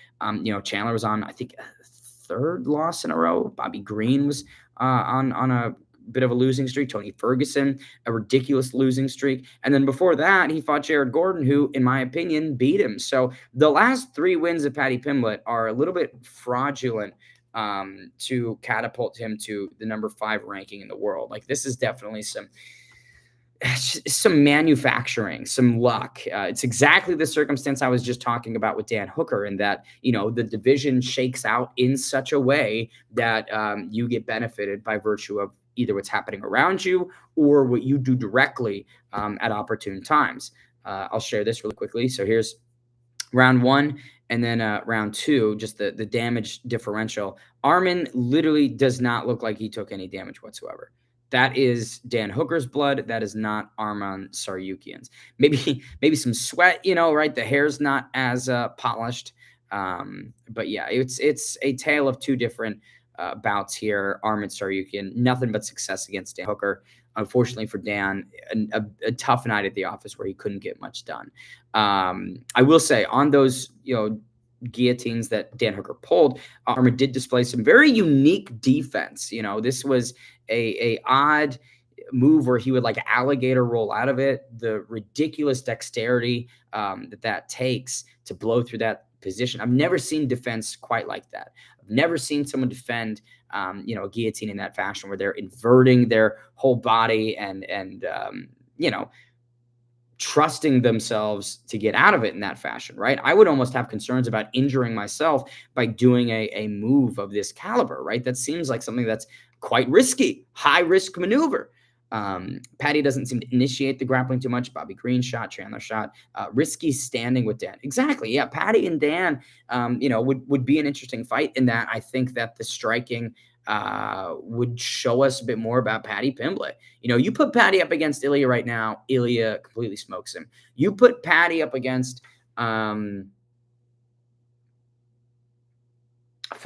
Chandler was on, I think, a 3rd loss in a row. Bobby Green was on a bit of a losing streak. Tony Ferguson, a ridiculous losing streak. And then before that, he fought Jared Gordon, who, in my opinion, beat him. So the last 3 wins of Paddy Pimblett are a little bit fraudulent to catapult him to the number 5 ranking in the world. Like, this is definitely some manufacturing, some luck. It's exactly the circumstance I was just talking about with Dan Hooker, in that, the division shakes out in such a way that you get benefited by virtue of either what's happening around you or what you do directly at opportune times. I'll share this really quickly. So here's round 1 and then round 2, just the damage differential. Arman literally does not look like he took any damage whatsoever. That is Dan Hooker's blood. That is not Arman Saryukian's. Maybe some sweat, right? The hair's not as polished. But yeah, it's a tale of 2 different bouts here. Arman Saryukian, nothing but success against Dan Hooker. Unfortunately for Dan, a tough night at the office where he couldn't get much done. I will say, on those, guillotines that Dan Hooker pulled, Arman did display some very unique defense. This was a odd move where he would like alligator roll out of it. The ridiculous dexterity that takes to blow through that position. I've never seen defense quite like that. I've never seen someone defend, a guillotine in that fashion, where they're inverting their whole body and you know, trusting themselves to get out of it in that fashion, right? I would almost have concerns about injuring myself by doing a move of this caliber, right? That seems like something that's quite risky, high risk maneuver. Patty doesn't seem to initiate the grappling too much. Bobby Green shot, Chandler shot, risky standing with Dan. Exactly. Yeah. Patty and Dan, would be an interesting fight in that. I think that the striking would show us a bit more about Paddy Pimblett. You put Paddy up against Ilya right now, Ilya completely smokes him. You put Paddy up against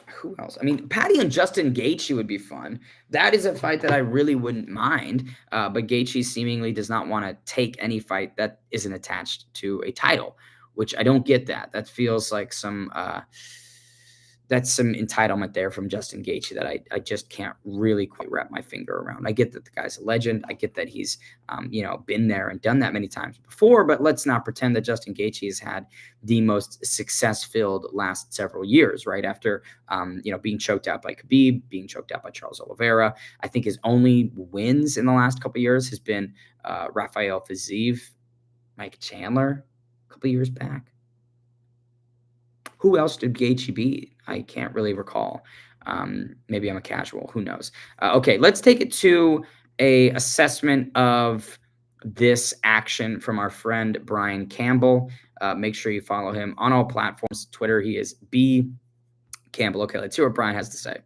who else? I mean, Paddy and Justin Gaethje would be fun. That is a fight that I really wouldn't mind. But Gaethje seemingly does not want to take any fight that isn't attached to a title, which I don't get that. That feels like that's some entitlement there from Justin Gaethje that I just can't really quite wrap my finger around. I get that the guy's a legend. I get that he's, been there and done that many times before, but let's not pretend that Justin Gaethje has had the most success-filled last several years, right? After, being choked out by Khabib, being choked out by Charles Oliveira. I think his only wins in the last couple of years has been Rafael Fiziev, Mike Chandler a couple of years back. Who else did Gaethje beat? I can't really recall. Maybe I'm a casual. Who knows? Okay, let's take it to a assessment of this action from our friend Brian Campbell. Make sure you follow him on all platforms. Twitter, he is B Campbell. Okay, let's see what Brian has to say.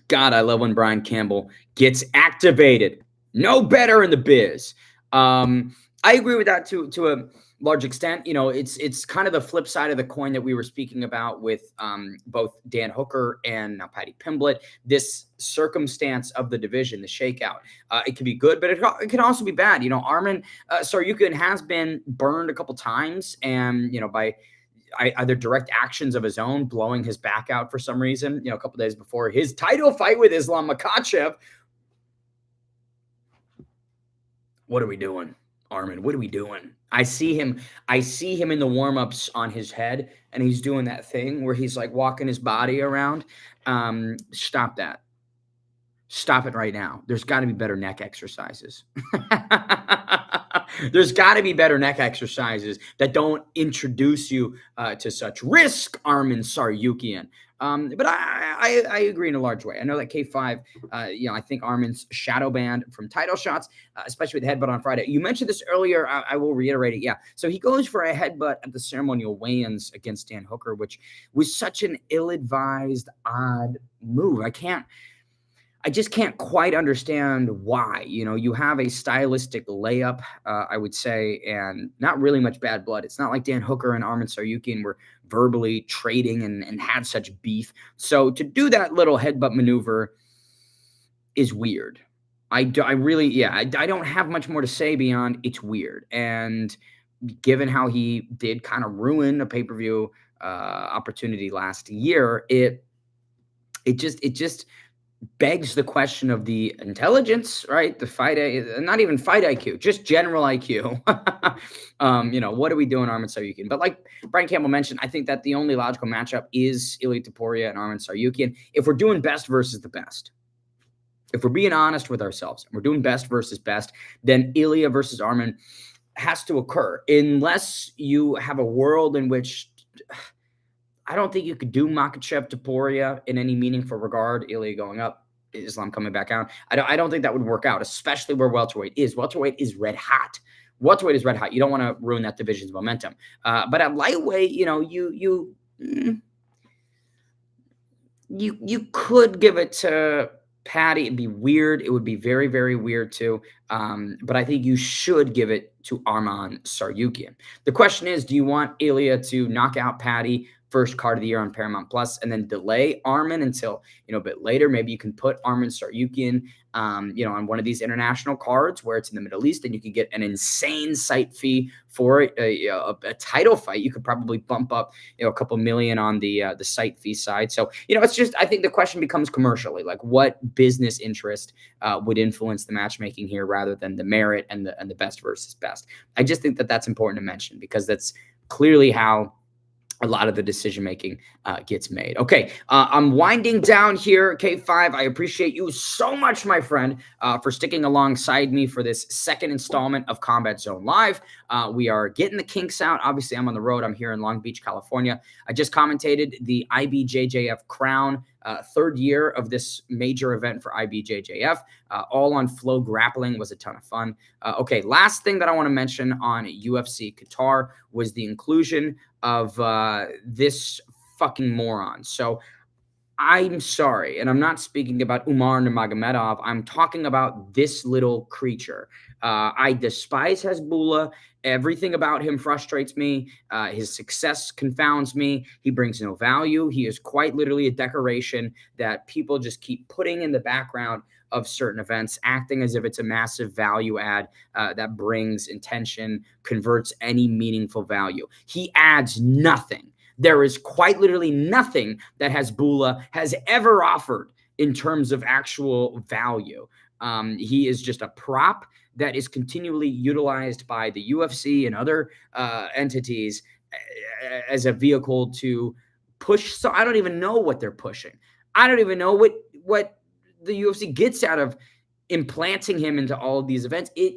God, I love when Brian Campbell gets activated. No better in the biz. I agree with that to a large extent. It's kind of the flip side of the coin that we were speaking about with both Dan Hooker and now Paddy Pimblett. This circumstance of the division, the shakeout, it can be good, but it can also be bad. Arman Saryukin has been burned a couple times, and by either direct actions of his own, blowing his back out for some reason, a couple days before his title fight with Islam Makhachev. What are we doing, Arman? What are we doing? I see him in the warm-ups on his head, and he's doing that thing where he's like walking his body around. Stop that. Stop it right now. There's got to be better neck exercises. There's got to be better neck exercises that don't introduce you to such risk, Arman Saryukian. But I agree in a large way. I know that K5, I think Arman's shadow banned from title shots, especially with the headbutt on Friday. You mentioned this earlier. I will reiterate it. Yeah. So he goes for a headbutt at the ceremonial weigh-ins against Dan Hooker, which was such an ill-advised, odd move. I just can't quite understand why. You have a stylistic layup, I would say, and not really much bad blood. It's not like Dan Hooker and Arman Saryukian were verbally trading and had such beef. So to do that little headbutt maneuver is weird. I don't have much more to say beyond it's weird. And given how he did kind of ruin a pay-per-view opportunity last year, it just begs the question of the intelligence, right? The not even fight IQ, just general IQ. What are we doing, Armin Saryukin? But like Brian Campbell mentioned, I think that the only logical matchup is Ilia Topuria and Armin Saryukin. If we're doing best versus the best, if we're being honest with ourselves, and we're doing best versus best, then Ilya versus Armin has to occur, unless you have a world in which I don't think you could do Makhachev Topuria in any meaningful regard. Ilya going up, Islam coming back down. I don't think that would work out, especially where welterweight is. Welterweight is red hot. Welterweight is red hot. You don't want to ruin that division's momentum. But at lightweight, you could give it to Patty. It'd be weird. It would be very, very weird too. But I think you should give it to Arman Saryukian. The question is, do you want Ilya to knock out Patty first card of the year on Paramount Plus and then delay Arman until, a bit later? Maybe you can put Arman Saryukian, on one of these international cards where it's in the Middle East, and you could get an insane site fee for a title fight. You could probably bump up, a couple million on the site fee side. So, it's just, I think the question becomes commercially, like what business interest would influence the matchmaking here rather than the merit and the best versus best. I just think that that's important to mention because that's clearly how a lot of the decision making gets made. Okay, I'm winding down here, K5. I appreciate you so much, my friend, for sticking alongside me for this second installment of Combat Zone Live. We are getting the kinks out. Obviously, I'm on the road. I'm here in Long Beach, California. I just commentated the IBJJF Crown, third year of this major event for IBJJF, all on Flow Grappling. Was a ton of fun. Okay, last thing that I want to mention on UFC Qatar was the inclusion of this fucking moron. So I'm sorry, and I'm not speaking about Umar Nurmagomedov. I'm talking about this little creature. I despise Hezbollah. Everything about him frustrates me. His success confounds me. He brings no value. He is quite literally a decoration that people just keep putting in the background of certain events, acting as if it's a massive value add that brings intention, converts any meaningful value. He adds nothing. There is quite literally nothing that Hezbollah has ever offered in terms of actual value. He is just a prop that is continually utilized by the UFC and other entities as a vehicle to push. So I don't even know what they're pushing. I don't even know what the UFC gets out of implanting him into all of these events. It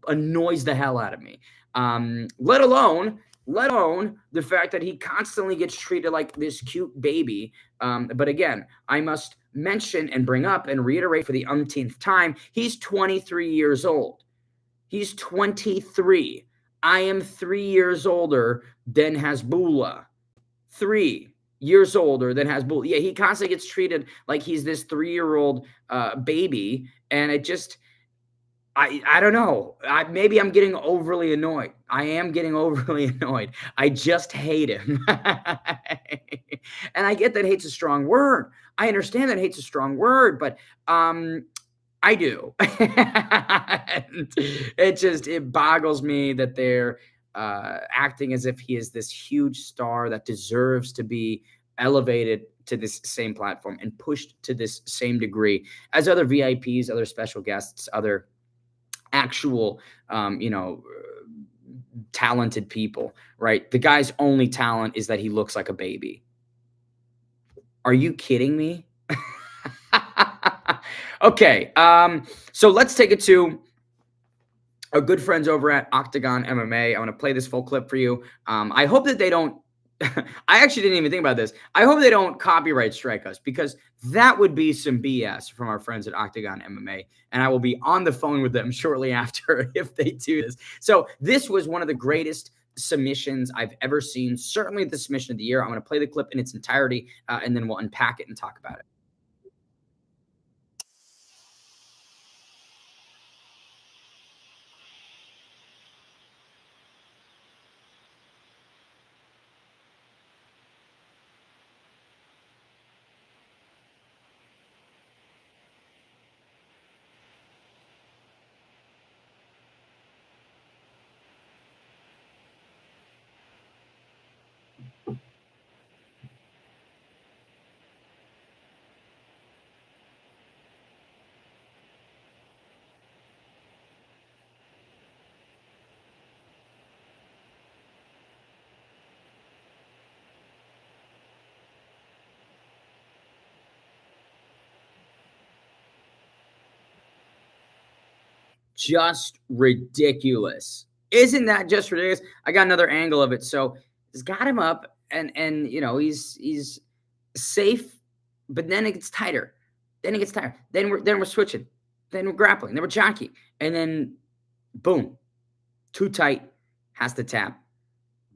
annoys the hell out of me. Let alone the fact that he constantly gets treated like this cute baby. But again, I must mention and bring up and reiterate for the umpteenth time, he's 23 years old. He's 23. I am 3 years older than Hezbollah. 3 years older than Hezbollah. Yeah, he constantly gets treated like he's this 3-year-old baby, and it just I don't know. Maybe I'm getting overly annoyed. I am getting overly annoyed. I just hate him. And I get that hate's a strong word. I understand that hate's a strong word, but I do. It boggles me that they're acting as if he is this huge star that deserves to be elevated to this same platform and pushed to this same degree as other VIPs, other special guests, other actual, talented people, right? The guy's only talent is that he looks like a baby. Are you kidding me? Okay, so let's take it to our good friends over at OKTAGON MMA. I want to play this full clip for you. I hope that they don't I actually didn't even think about this. I hope they don't copyright strike us because that would be some BS from our friends at OKTAGON MMA. And I will be on the phone with them shortly after if they do this. So this was one of the greatest submissions I've ever seen. Certainly the submission of the year. I'm going to play the clip in its entirety and then we'll unpack it and talk about it. just ridiculous. Isn't that just ridiculous? I got another angle of it. So he's got him up, and he's safe, but then it gets tighter. Then it gets tighter. Then we're switching. Then we're grappling. Then we're jockeying. And then boom, too tight, has to tap.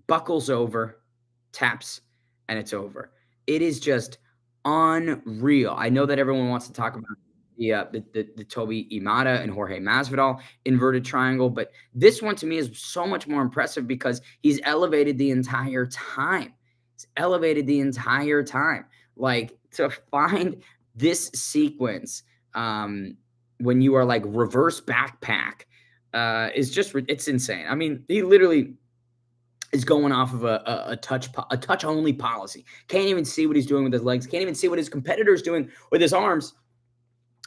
Buckles over, taps, and it's over. It is just unreal. I know that everyone wants to talk about the Toby Imada and Jorge Masvidal inverted triangle, but this one to me is so much more impressive because he's elevated the entire time. He's elevated the entire time. Like, to find this sequence when you are like reverse backpack is just, it's insane. I mean, he literally is going off of a touch only policy. Can't even see what he's doing with his legs. Can't even see what his competitor is doing with his arms.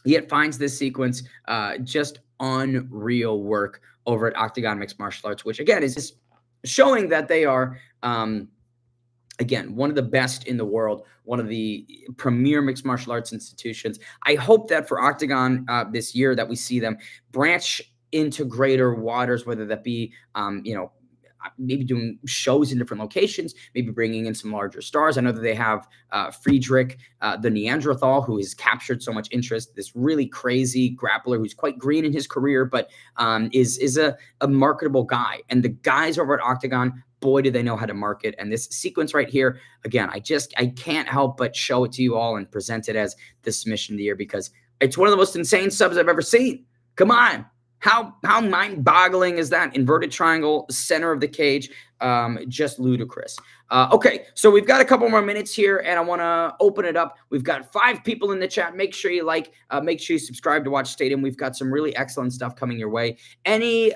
Yet finds this sequence just unreal work over at Octagon Mixed Martial Arts, which again is just showing that they are again one of the best in the world, one of the premier mixed martial arts institutions. I hope that for Octagon this year that we see them branch into greater waters, whether that be maybe doing shows in different locations, maybe bringing in some larger stars. I know that they have Friedrich, the Neanderthal, who has captured so much interest, this really crazy grappler who's quite green in his career, but is a marketable guy. And the guys over at Octagon, boy, do they know how to market. And this sequence right here, again, I can't help but show it to you all and present it as the submission of the year because it's one of the most insane subs I've ever seen. Come on. How mind-boggling is that? Inverted triangle, center of the cage, just ludicrous. Okay, so we've got a couple more minutes here, and I want to open it up. We've got 5 people in the chat. Make sure you like, make sure you subscribe to Watch Stadium. We've got some really excellent stuff coming your way. Any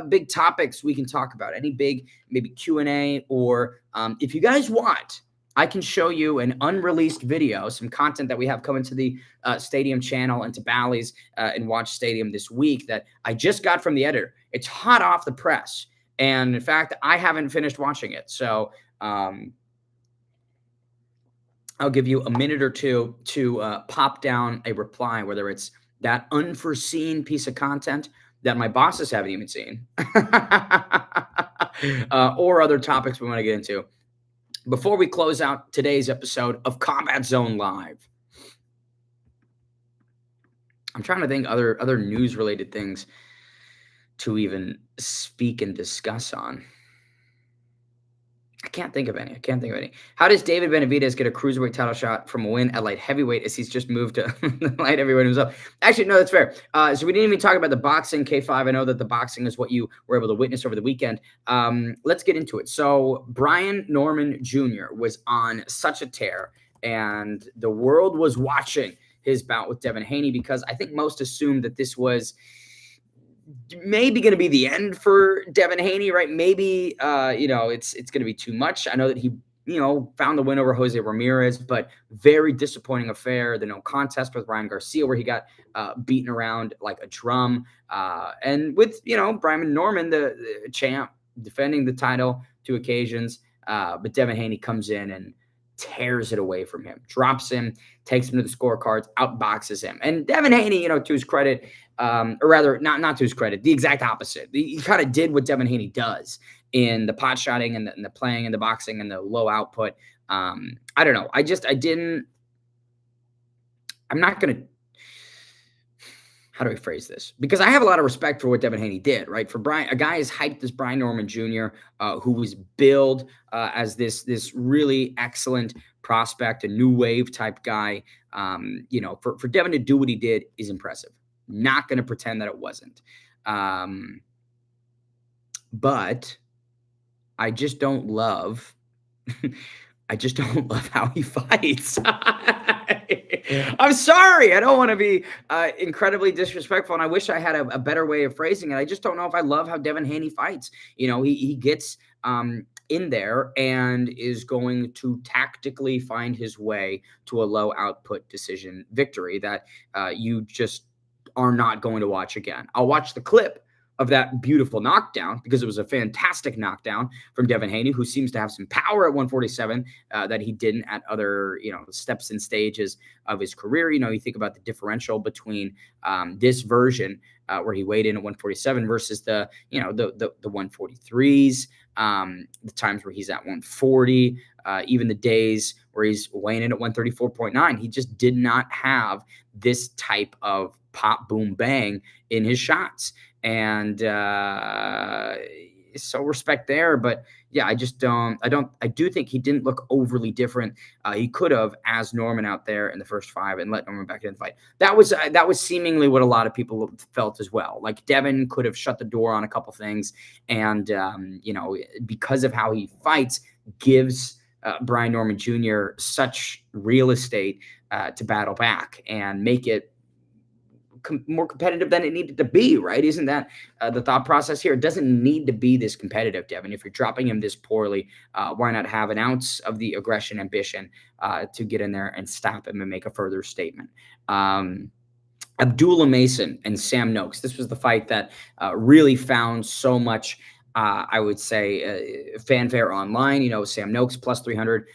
big topics we can talk about? Any big maybe Q&A, or if you guys want, I can show you an unreleased video, some content that we have coming to the Stadium channel and to Bally's and Watch Stadium this week that I just got from the editor. It's hot off the press. And in fact, I haven't finished watching it. So I'll give you a minute or two to pop down a reply, whether it's that unforeseen piece of content that my bosses haven't even seen or other topics we want to get into. Before we close out today's episode of Combat Zone Live, I'm trying to think other news-related things to even speak and discuss on. I can't think of any. How does David Benavidez get a cruiserweight title shot from a win at light heavyweight as he's just moved to light heavyweight himself? Actually, no, that's fair. So we didn't even talk about the boxing, K5. I know that the boxing is what you were able to witness over the weekend. Let's get into it. So Brian Norman Jr. was on such a tear, and the world was watching his bout with Devin Haney because I think most assumed that this was maybe going to be the end for Devin Haney, right? Maybe, it's going to be too much. I know that he, found the win over Jose Ramirez, but very disappointing affair. The no contest with Ryan Garcia where he got beaten around like a drum. And with, Brian Norman, the champ, defending the title 2 occasions. But Devin Haney comes in and tears it away from him, drops him, takes him to the scorecards, outboxes him. And Devin Haney, to his credit, or rather not to his credit, the exact opposite. He kind of did what Devin Haney does in the pot shotting and the playing and the boxing and the low output. I don't know. I'm not going to, how do I phrase this? Because I have a lot of respect for what Devin Haney did, right? For Brian, a guy as hyped as Brian Norman Jr., who was billed as this really excellent prospect, a new wave type guy. For Devin to do what he did is impressive. Not going to pretend that it wasn't. But I just don't love how he fights. I'm sorry. I don't want to be incredibly disrespectful, and I wish I had a better way of phrasing it. I just don't know if I love how Devin Haney fights. He gets in there and is going to tactically find his way to a low output decision victory that you just are not going to watch again. I'll watch the clip of that beautiful knockdown, because it was a fantastic knockdown from Devin Haney, who seems to have some power at 147 that he didn't at other, steps and stages of his career. You think about the differential between this version where he weighed in at 147 versus the 143s, the times where he's at 140, even the days where he's weighing in at 134.9. He just did not have this type of pop, boom, bang in his shots. And so respect there. But yeah, I do think he didn't look overly different. He could have, as Norman out there in the first 5 and let Norman back in the fight. That was seemingly what a lot of people felt as well. Like Devin could have shut the door on a couple things. And, because of how he fights, gives Brian Norman Jr. such real estate to battle back and make it more competitive than it needed to be, right? Isn't that the thought process here? It doesn't need to be this competitive, Devin. If you're dropping him this poorly, why not have an ounce of the aggression, ambition to get in there and stop him and make a further statement? Abdullah Mason and Sam Noakes. This was the fight that really found so much I would say fanfare online. Sam Noakes plus 300,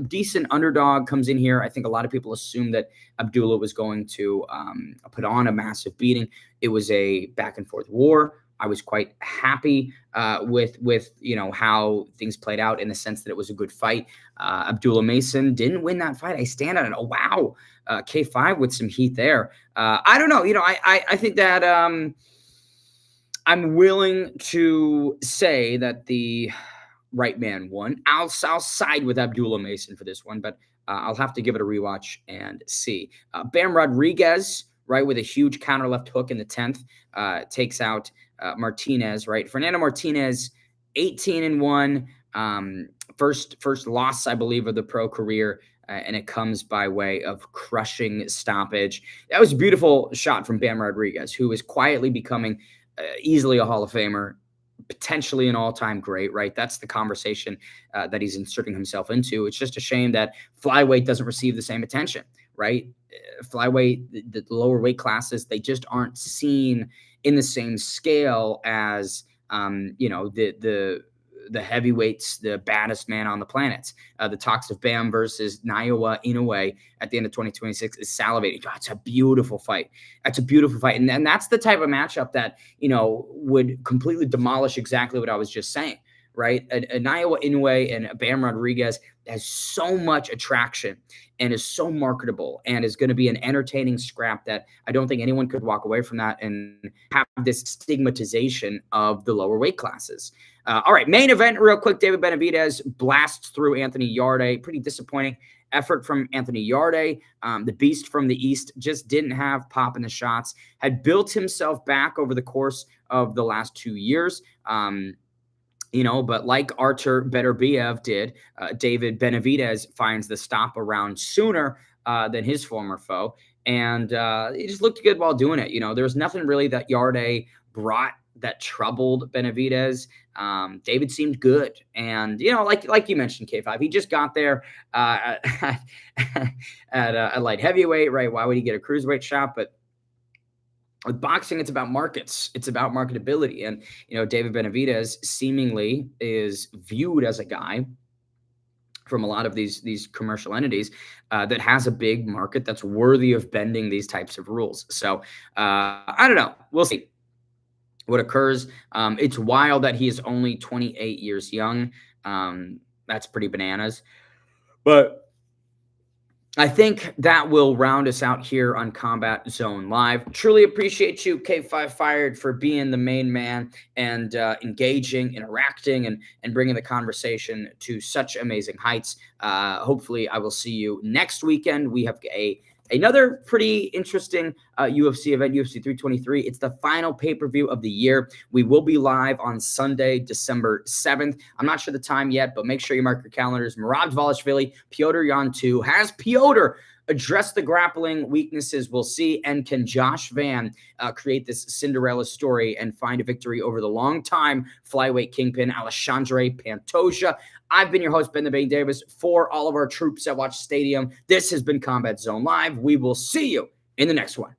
decent underdog comes in here. I think a lot of people assumed that Abdullah was going to put on a massive beating. It was a back and forth war. I was quite happy with how things played out, in the sense that it was a good fight. Abdullah Mason didn't win that fight. I stand on it. Oh, wow. K5 with some heat there. I don't know. I think that I'm willing to say that the right man won. I'll side with Abdullah Mason for this one, but I'll have to give it a rewatch and see. Bam Rodriguez, right, with a huge counter left hook in the 10th, takes out Martinez, right? Fernando Martinez, 18-1, first loss, I believe, of the pro career, and it comes by way of crushing stoppage. That was a beautiful shot from Bam Rodriguez, who is quietly becoming easily a Hall of Famer, potentially an all-time great, right? That's the conversation that he's inserting himself into. It's just a shame that flyweight doesn't receive the same attention, right? Flyweight, the lower weight classes, they just aren't seen in the same scale as, the heavyweights, the baddest man on the planet. The talks of Bam versus Naoya Inoue at the end of 2026 is salivating. God, it's a beautiful fight. That's a beautiful fight. And that's the type of matchup that, would completely demolish exactly what I was just saying, right? A Naoya Inoue and a Bam Rodriguez has so much attraction and is so marketable and is going to be an entertaining scrap that I don't think anyone could walk away from that and have this stigmatization of the lower weight classes. All right, main event real quick. David Benavidez blasts through Anthony Yarde. Pretty disappointing effort from Anthony Yarde. The beast from the East just didn't have pop in the shots, had built himself back over the course of the last 2 years. But like Artur Beterbiev did, David Benavidez finds the stop around sooner than his former foe. And he just looked good while doing it. There was nothing really that Yarde brought that troubled Benavidez. David seemed good. And, like you mentioned, K5, he just got there at a light heavyweight, right? Why would he get a cruiserweight shot? But with boxing, it's about markets. It's about marketability. And, David Benavidez seemingly is viewed as a guy from a lot of these commercial entities that has a big market that's worthy of bending these types of rules. So I don't know. We'll see what occurs. It's wild that he is only 28 years young. That's pretty bananas. But I think that will round us out here on Combat Zone Live. Truly appreciate you, K5 Fired, for being the main man and engaging, interacting, and bringing the conversation to such amazing heights. Hopefully, I will see you next weekend. We have another pretty interesting UFC event, UFC 323. It's the final pay-per-view of the year. We will be live on Sunday, December 7th. I'm not sure the time yet, but make sure you mark your calendars. Merab Dvalishvili, Piotr Jan 2. Has Piotr addressed the grappling weaknesses? We'll see. And can Josh Van create this Cinderella story and find a victory over the long-time flyweight kingpin, Alexandre Pantoja? I've been your host, Ben the Bane Davis. For all of our troops at Watch Stadium, this has been Combat Zone Live. We will see you in the next one.